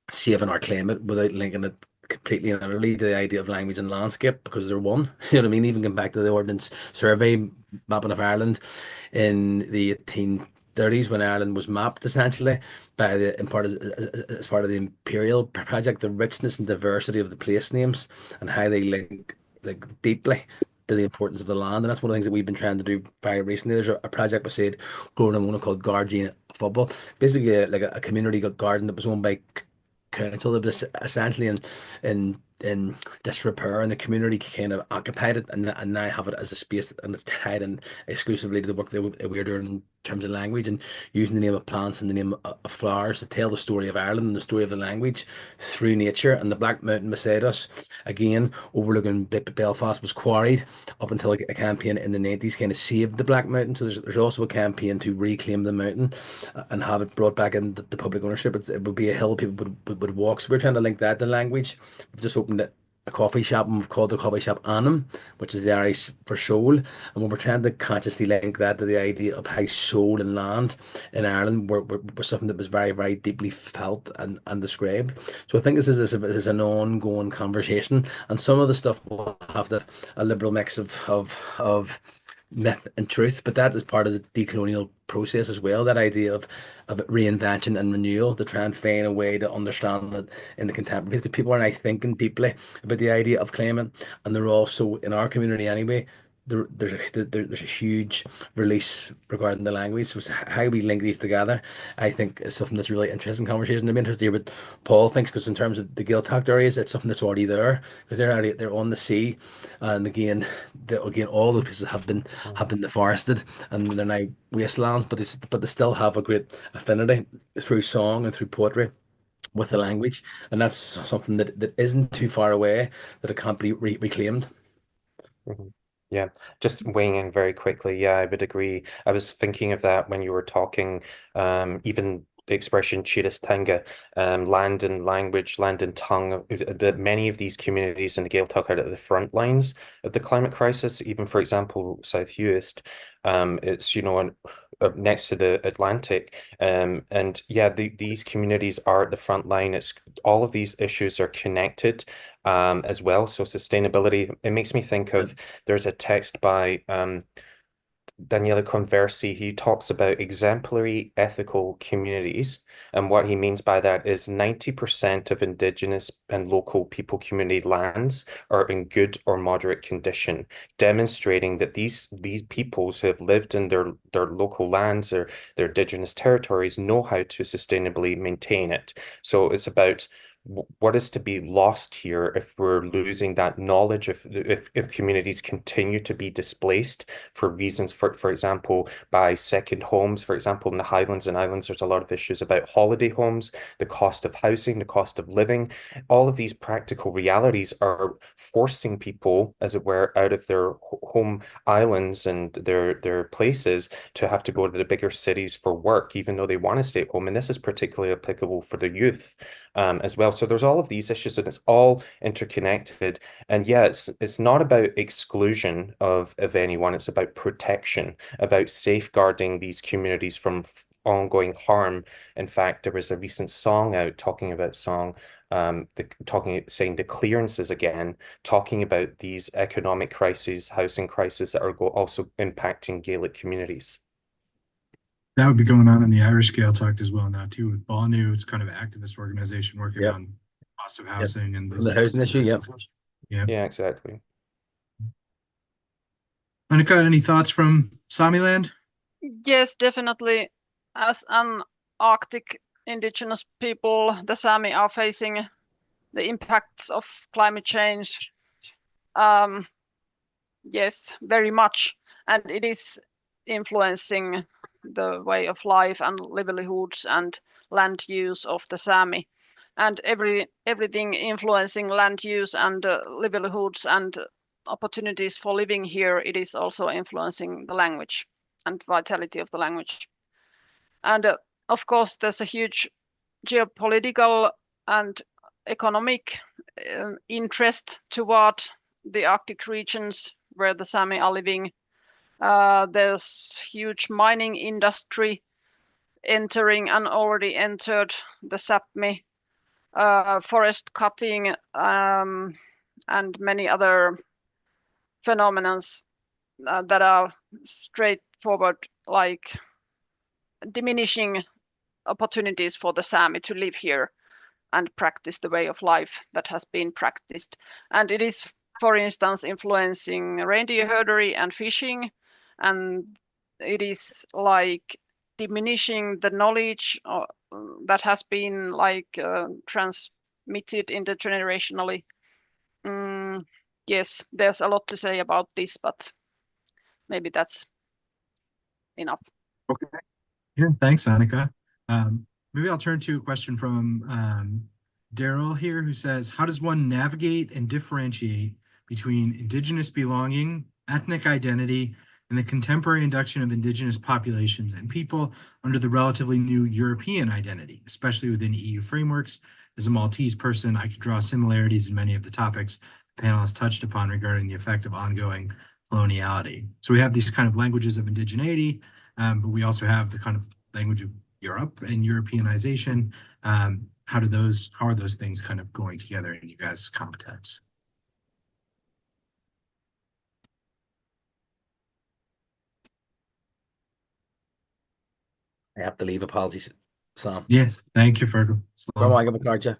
saving our climate without linking it completely and utterly to the idea of language and landscape, because they're one. You know what I mean? Even going back to the Ordnance Survey mapping of Ireland in the 1830s, when Ireland was mapped essentially by as part of the imperial project, the richness and diversity of the place names and how they link like deeply to the importance of the land. And that's one of the things that we've been trying to do very recently. There's a project we said growing in one called Guardian Football, basically like a community garden that was owned by council. That was essentially in in disrepair, and the community kind of occupied it and now have it as a space, and it's tied in exclusively to the work that we're doing in terms of language and using the name of plants and the name of flowers to tell the story of Ireland and the story of the language through nature. And the Black Mountain beside us, again overlooking Belfast, was quarried up until a campaign in the 90s kind of saved the Black Mountain. So there's also a campaign to reclaim the mountain and have it brought back into the public ownership. It would be a hill people would walk. So we're trying to link that to language. We've just opened a coffee shop, and we've called the coffee shop Anam, which is the Irish for soul. And when we're trying to consciously link that to the idea of how soul and land in Ireland were something that was very, very deeply felt and described. So I think this is an ongoing conversation, and some of the stuff will have a liberal mix of myth and truth, but that is part of the decolonial process as well. That idea of reinvention and renewal to try and find a way to understand it in the contemporary, because people are now thinking deeply about the idea of claiming, and they're also in our community anyway. There's a huge release regarding the language. So it's how we link these together, I think, is something that's really interesting conversation. I'm interested to hear what Paul thinks, because in terms of the Gaeltacht areas, it's something that's already there, because they're on the sea, and again all those places have been deforested and they're now wastelands, but they still have a great affinity through song and through poetry with the language, and that's something that isn't too far away, that it can't be reclaimed. Mhm. Yeah, just weighing in very quickly. Yeah, I would agree. I was thinking of that when you were talking, even the expression Chiras Tanga, land and language, land and tongue, that many of these communities in the Gaeltacht are at the front lines of the climate crisis. Even, for example, South Uist, it's, next to the Atlantic. And yeah, these communities are at the front line. It's all of these issues are connected as well. So sustainability, it makes me think of, there's a text by Daniele Conversi. He talks about exemplary ethical communities. And what he means by that is 90% of Indigenous and local people community lands are in good or moderate condition, demonstrating that these peoples who have lived in their local lands or their Indigenous territories know how to sustainably maintain it. So it's about what is to be lost here if we're losing that knowledge, if communities continue to be displaced for reasons, for example, by second homes. For example, in the Highlands and Islands, there's a lot of issues about holiday homes, the cost of housing, the cost of living. All of these practical realities are forcing people, as it were, out of their home islands and their places to have to go to the bigger cities for work, even though they want to stay at home. And this is particularly applicable for the youth as well. So there's all of these issues, and it's all interconnected. And yeah, it's not about exclusion of anyone. It's about protection, about safeguarding these communities from ongoing harm. In fact, there was a recent song out talking about saying the clearances again, talking about these economic crises, housing crises that are also impacting Gaelic communities. That would be going on in the Irish Gaeltacht as well now too, with Bonu. It's kind of an activist organization working Yep. on cost of housing and The housing issue. Yep. Yeah, exactly. Annika, any thoughts from Samiland? Yes, definitely. As an Arctic indigenous people, the Sami are facing the impacts of climate change. Yes, very much. And it is influencing the way of life and livelihoods and land use of the Sami. And everything influencing land use and livelihoods and opportunities for living here, it is also influencing the language and vitality of the language. And of course, there's a huge geopolitical and economic interest toward the Arctic regions where the Sami are living. There's huge mining industry entering and already entered the Sapmi, forest cutting, and many other phenomena that are straightforward, like diminishing opportunities for the Sami to live here and practice the way of life that has been practiced. And it is, for instance, influencing reindeer herdery and fishing, and it is like diminishing the knowledge that has been like transmitted intergenerationally Yes, there's a lot to say about this, but maybe that's enough. Okay. Yeah, thanks, Annika. Maybe I'll turn to a question from Daryl here, who says, how does one navigate and differentiate between Indigenous belonging, ethnic identity, and the contemporary induction of Indigenous populations and people under the relatively new European identity, especially within EU frameworks? As a Maltese person, I could draw similarities in many of the topics the panelists touched upon regarding the effect of ongoing coloniality. So we have these kind of languages of indigeneity, but we also have the kind of language of Europe and Europeanization. How are those things kind of going together in you guys' context? I have to leave. Apologies, Sam. Yes, thank you, Fergal. Go on, give a card,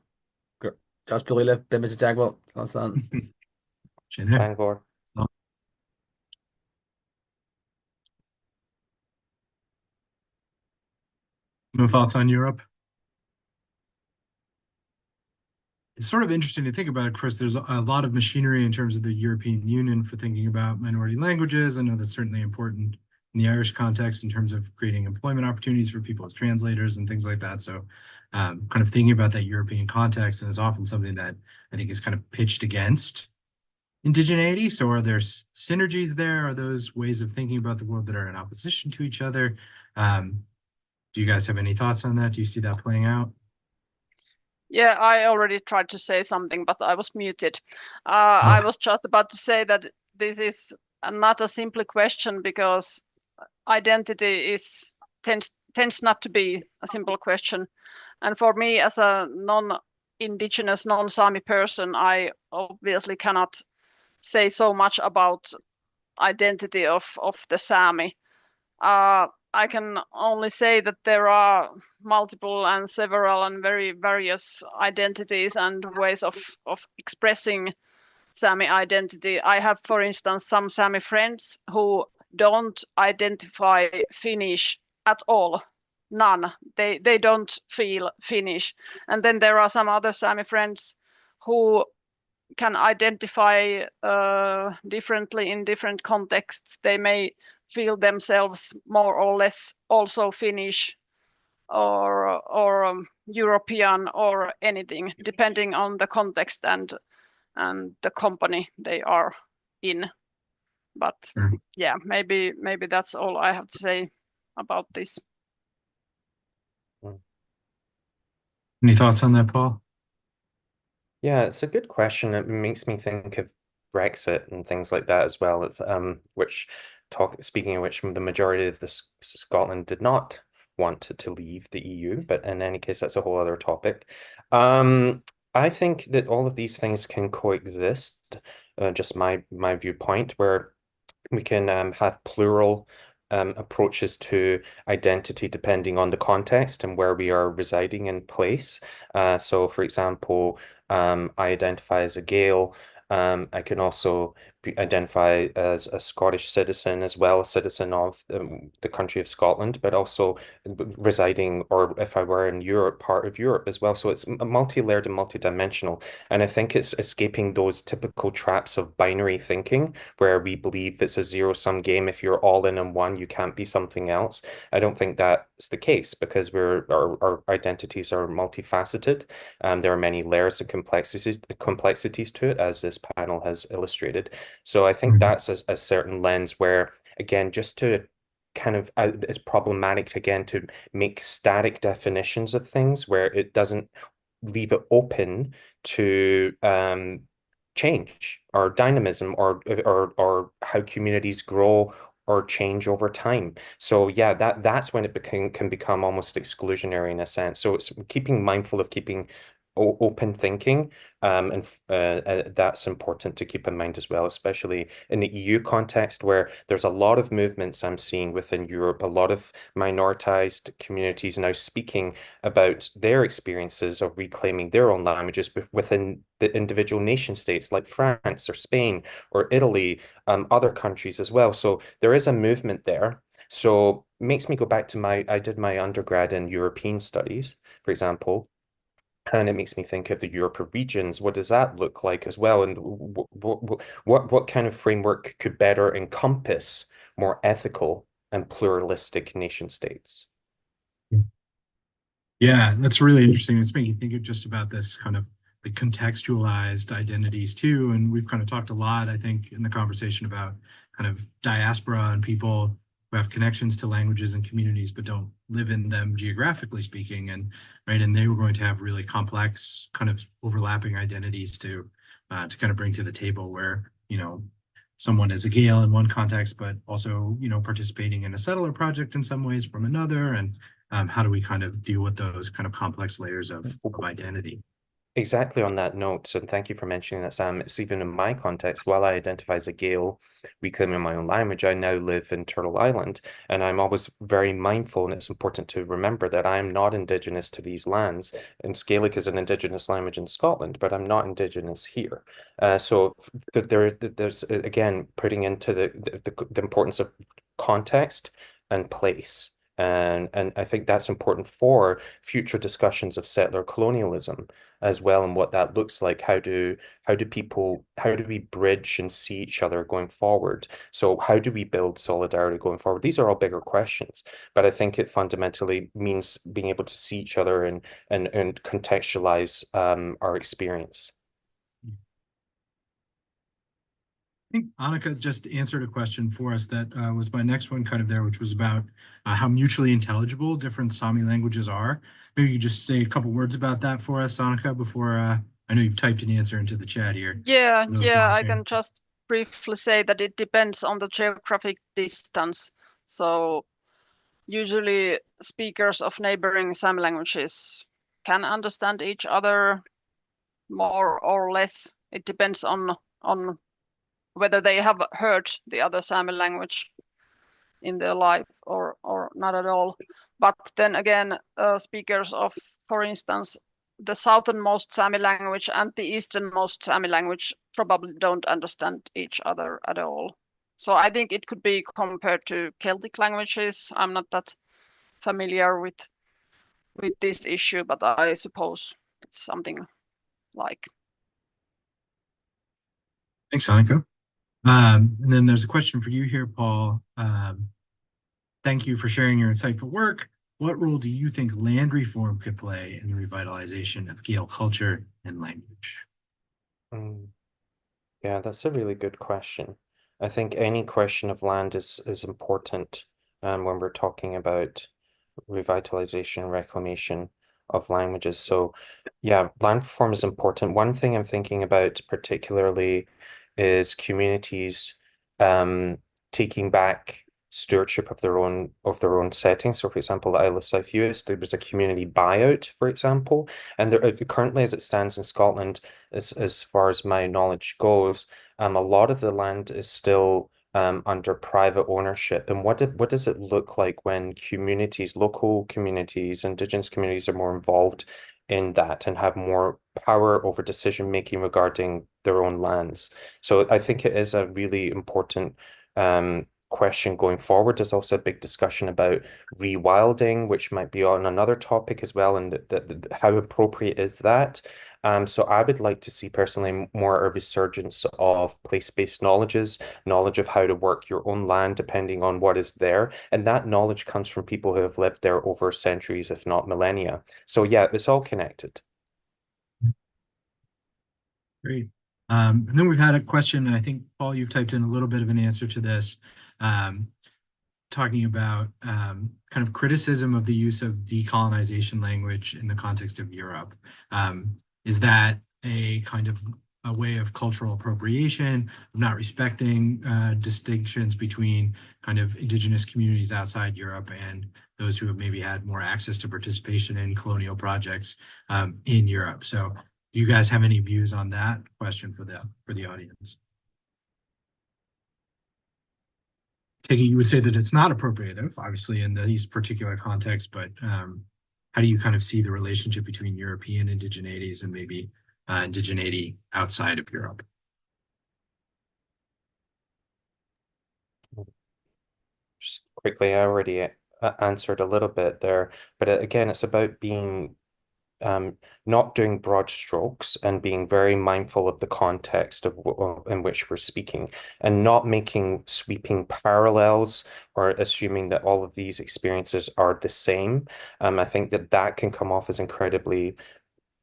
Just purely live, bit Mr. Jagwell. It's not stand. Bangor. No thoughts on Europe? It's sort of interesting to think about it, Chris. There's a lot of machinery in terms of the European Union for thinking about minority languages. I know that's certainly important in the Irish context in terms of creating employment opportunities for people as translators and things like that. So kind of thinking about that European context, and is often something that I think is kind of pitched against indigeneity. So are there synergies there? Are those ways of thinking about the world that are in opposition to each other? Do you guys have any thoughts on that? Do you see that playing out? Yeah, I already tried to say something, but I was muted. I was just about to say that this is not a simple question, because identity tends not to be a simple question. And for me, as a non-Indigenous, non-Sami person, I obviously cannot say so much about identity of the Sami. I can only say that there are multiple and several and very various identities and ways of expressing Sami identity. I have, for instance, some Sami friends who don't identify Finnish at all. None. They don't feel Finnish. And then there are some other Sami friends who can identify differently in different contexts. They may feel themselves more or less also Finnish or European or anything, depending on the context and the company they are in. But yeah, maybe that's all I have to say about this. Any thoughts on that, Paul? Yeah, it's a good question. It makes me think of Brexit and things like that as well. Speaking of which, the majority of Scotland did not want to leave the EU, but in any case, that's a whole other topic. I think that all of these things can coexist. Just my viewpoint, where we can have plural approaches to identity depending on the context and where we are residing in place. So, for example, I identify as a Gael. I can also identify as a Scottish citizen, as well, a citizen of the country of Scotland, but also residing, or if I were in Europe, part of Europe as well. So it's multi-layered and multi-dimensional. And I think it's escaping those typical traps of binary thinking, where we believe it's a zero-sum game. If you're all in on one, you can't be something else. I don't think that's the case, because our identities are multifaceted. There are many layers of complexities to it, as this panel has illustrated. So I think that's a certain lens where, again, just to kind of, it's problematic again to make static definitions of things, where it doesn't leave it open to change or dynamism, or how communities grow or change over time. So yeah, that's when it can become almost exclusionary in a sense. So it's keeping mindful of keeping open thinking, and that's important to keep in mind as well, especially in the EU context, where there's a lot of movements I'm seeing within Europe, a lot of minoritized communities now speaking about their experiences of reclaiming their own languages within the individual nation states like France or Spain or Italy, other countries as well. So there is a movement there. So makes me go back to I did my undergrad in European studies, for example. And it makes me think of the Europe of regions. What does that look like as well? And what kind of framework could better encompass more ethical and pluralistic nation states? Yeah, that's really interesting. It's making me think of just about this kind of like contextualized identities too. And we've kind of talked a lot, I think, in the conversation about kind of diaspora and people who have connections to languages and communities but don't live in them geographically speaking. And right, and they were going to have really complex kind of overlapping identities to kind of bring to the table where, someone is a Gael in one context, but also, participating in a settler project in some ways from another. And how do we kind of deal with those kind of complex layers of identity? Exactly on that note, and thank you for mentioning that, Sam. It's even in my context, while I identify as a Gael, reclaiming my own language, I now live in Turtle Island, and I'm always very mindful, and it's important to remember that I am not Indigenous to these lands. And Gaelic is an Indigenous language in Scotland, but I'm not Indigenous here. So there's again putting into the importance of context and place. And I think that's important for future discussions of settler colonialism as well, and what that looks like. How do we bridge and see each other going forward? So how do we build solidarity going forward? These are all bigger questions, but I think it fundamentally means being able to see each other and contextualize our experience. I think Annika just answered a question for us that was my next one kind of there, which was about how mutually intelligible different Sami languages are. Maybe you just say a couple words about that for us, Annika, before I know you've typed an answer into the chat here. Yeah, For those I monitoring. can just briefly say that it depends on the geographic distance. So usually speakers of neighboring Sami languages can understand each other more or less. It depends on whether they have heard the other Sami language in their life or not at all. But then again, speakers of, for instance, the southernmost Sami language and the easternmost Sami language probably don't understand each other at all. So I think it could be compared to Celtic languages. I'm not that familiar with this issue, but I suppose it's something like. Thanks, Annika. And then there's a question for you here, Paul. Thank you for sharing your insightful work. What role do you think land reform could play in the revitalization of Gael culture and language? Yeah, that's a really good question. I think any question of land is important when we're talking about revitalization and reclamation of languages. So yeah, land reform is important. One thing I'm thinking about particularly is communities taking back stewardship of their own setting. So for example, the Isle of South Uist, there was a community buyout, for example, and there currently as it stands in Scotland, as far as my knowledge goes, a lot of the land is still under private ownership. And what does it look like when communities, local communities, Indigenous communities are more involved in that and have more power over decision making regarding their own lands? So I think it is a really important question going forward. There's also a big discussion about rewilding, which might be on another topic as well, and how appropriate is that? So I would like to see personally more a resurgence of place-based knowledge of how to work your own land depending on what is there. And that knowledge comes from people who have lived there over centuries, if not millennia. So yeah, it's all connected. Great. And then we've had a question, and I think, Paul, you've typed in a little bit of an answer to this, talking about kind of criticism of the use of decolonization language in the context of Europe. Is that a kind of a way of cultural appropriation, of not respecting distinctions between kind of indigenous communities outside Europe and those who have maybe had more access to participation in colonial projects in Europe? So do you guys have any views on that question for the audience? Taking, you would say that it's not appropriative, obviously, in these particular contexts, but how do you kind of see the relationship between European indigeneities and maybe indigeneity outside of Europe? Just quickly, I already answered a little bit there, but again, it's about being not doing broad strokes and being very mindful of the context in which we're speaking, and not making sweeping parallels or assuming that all of these experiences are the same. I think that can come off as incredibly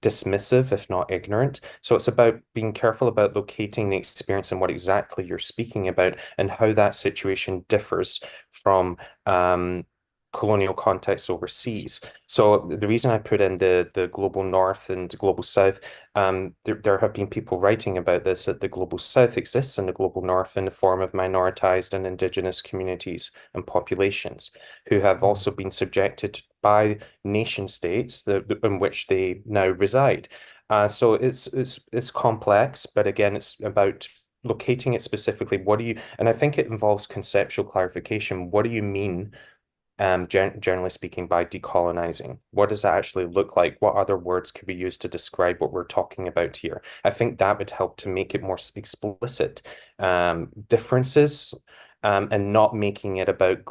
dismissive, if not ignorant. So it's about being careful about locating the experience and what exactly you're speaking about and how that situation differs from colonial contexts overseas. So the reason I put in the global north and global south, there have been people writing about this, that the global south exists in the global north in the form of minoritized and indigenous communities and populations who have also been subjected by nation states in which they now reside. So it's complex, but again, it's about locating it specifically. And I think it involves conceptual clarification. What do you mean, generally speaking, by decolonizing? What does that actually look like? What other words could be used to describe what we're talking about here? I think that would help to make it more explicit, differences, and not making it about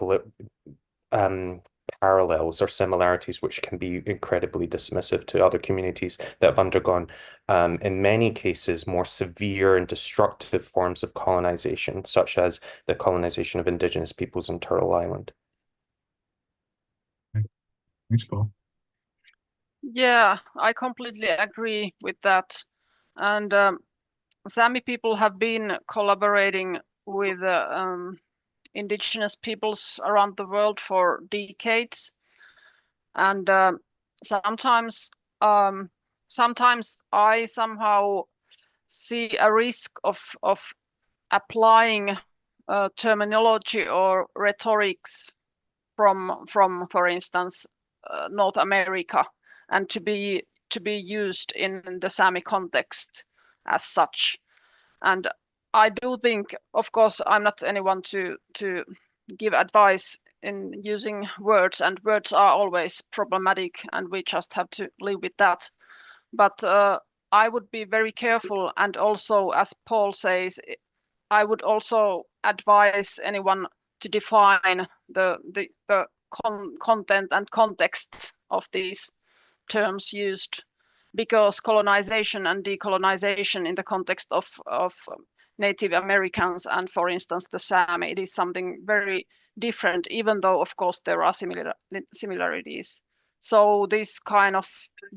parallels or similarities, which can be incredibly dismissive to other communities that have undergone, in many cases, more severe and destructive forms of colonization, such as the colonization of Indigenous peoples in Turtle Island. Thanks, Paul. Yeah, I completely agree with that. And Sami people have been collaborating with indigenous peoples around the world for decades. And sometimes I somehow see a risk of applying terminology or rhetorics from for instance, North America, and to be used in the Sami context as such. And I do think, of course, I'm not anyone to give advice in using words, and words are always problematic, and we just have to live with that. But I would be very careful, and also, as Paul says, I would also advise anyone to define the content and context of these terms used, because colonization and decolonization in the context of Native Americans and, for instance, the Sami, it is something very different, even though, of course, there are similarities. So this kind of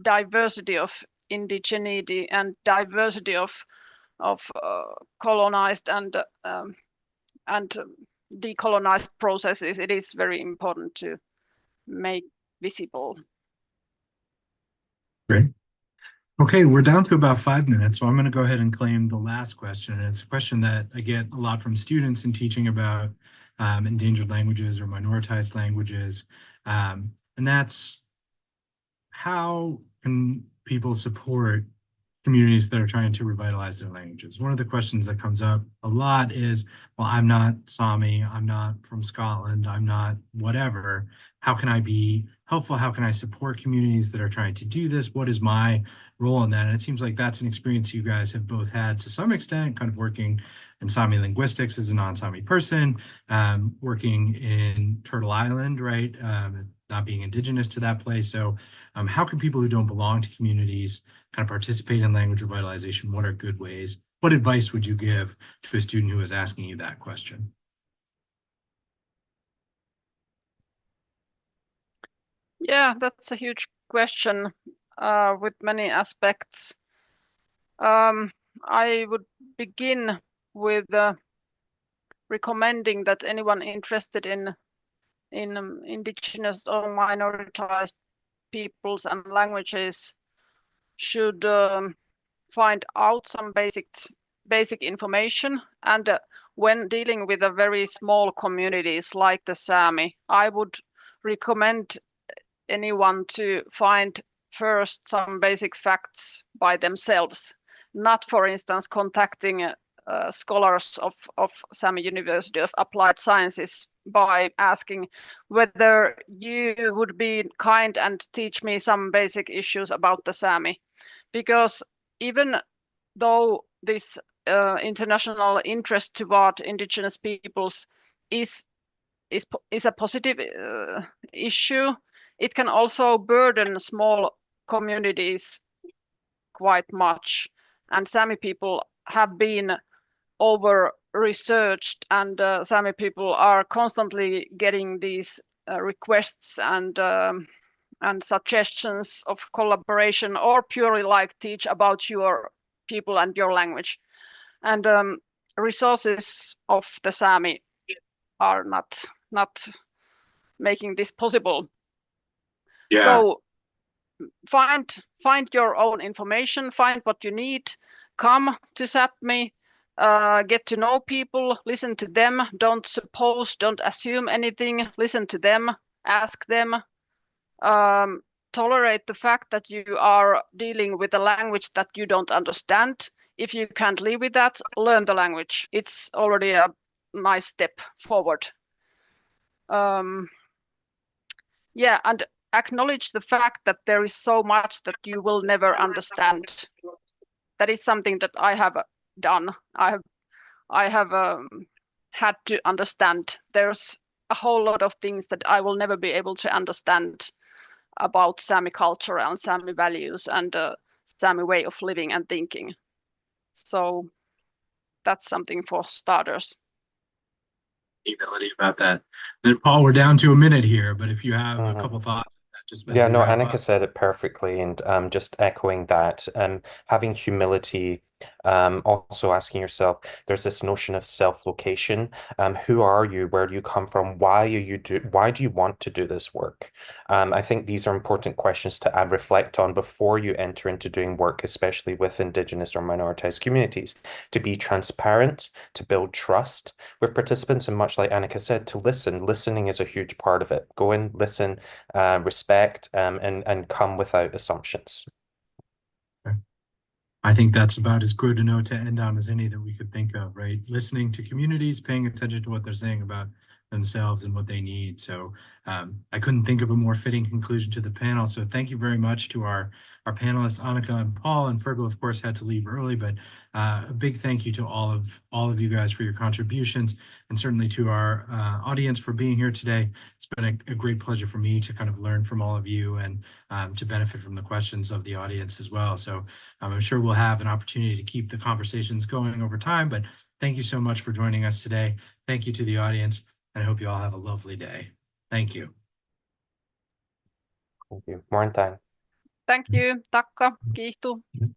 diversity of indigeneity and diversity of colonized and decolonized processes, it is very important to make visible. Great. Okay, we're down to about 5 minutes, so I'm going to go ahead and claim the last question. And it's a question that I get a lot from students in teaching about endangered languages or minoritized languages. And that's, how can people support communities that are trying to revitalize their languages? One of the questions that comes up a lot is, well, I'm not Sami, I'm not from Scotland, I'm not whatever. How can I be helpful? How can I support communities that are trying to do this? What is my role in that? And it seems like that's an experience you guys have both had to some extent, kind of working in Sami linguistics as a non-Sami person, working in Turtle Island, right? Not being indigenous to that place. So how can people who don't belong to communities kind of participate in language revitalization? What are good ways? What advice would you give to a student who is asking you that question? Yeah, that's a huge question with many aspects. I would begin with recommending that anyone interested in indigenous or minoritized peoples and languages should find out some basic information. And when dealing with a very small communities like the Sami, I would recommend anyone to find first some basic facts by themselves, not, for instance, contacting scholars of Sami University of Applied Sciences by asking whether you would be kind and teach me some basic issues about the Sami. Because even though this international interest toward indigenous peoples is a positive issue, it can also burden small communities quite much, and Sami people have been over-researched, and Sami people are constantly getting these requests and suggestions of collaboration, or purely like teach about your people and your language. And resources of the Sami are not making this possible. Yeah. So find your own information, find what you need, come to Sapmi, get to know people, listen to them, don't suppose, don't assume anything, listen to them, ask them, tolerate the fact that you are dealing with a language that you don't understand. If you can't live with that, learn the language. It's already a nice step forward. Yeah, and acknowledge the fact that there is so much that you will never understand. That is something that I have done. I have had to understand. There's a whole lot of things that I will never be able to understand about Sami culture and Sami values and Sami way of living and thinking. So that's something for starters. Humility about that. Then Paul, we're down to a minute here, but if you have a couple thoughts, just as Yeah, we no, wrap Annika up. said it perfectly, and just echoing that, having humility, also asking yourself, there's this notion of self-location. Who are you? Where do you come from? Why do you want to do this work? I think these are important questions to reflect on before you enter into doing work, especially with Indigenous or minoritized communities, to be transparent, to build trust with participants, and much like Annika said, to listen. Listening is a huge part of it. Go in, listen, respect, and come without assumptions. I think that's about as good a note to end on as any that we could think of, right? Listening to communities, paying attention to what they're saying about themselves and what they need. So I couldn't think of a more fitting conclusion to the panel. So thank you very much to our panelists, Annika and Paul. And Fergal, of course, had to leave early, but a big thank you to all of you guys for your contributions, and certainly to our audience for being here today. It's been a great pleasure for me to kind of learn from all of you and to benefit from the questions of the audience as well. So I'm sure we'll have an opportunity to keep the conversations going over time, but thank you so much for joining us today. Thank you to the audience, and I hope you all have a lovely day. Thank you. Thank you. More in time. Thank you. Takka. Kiitos.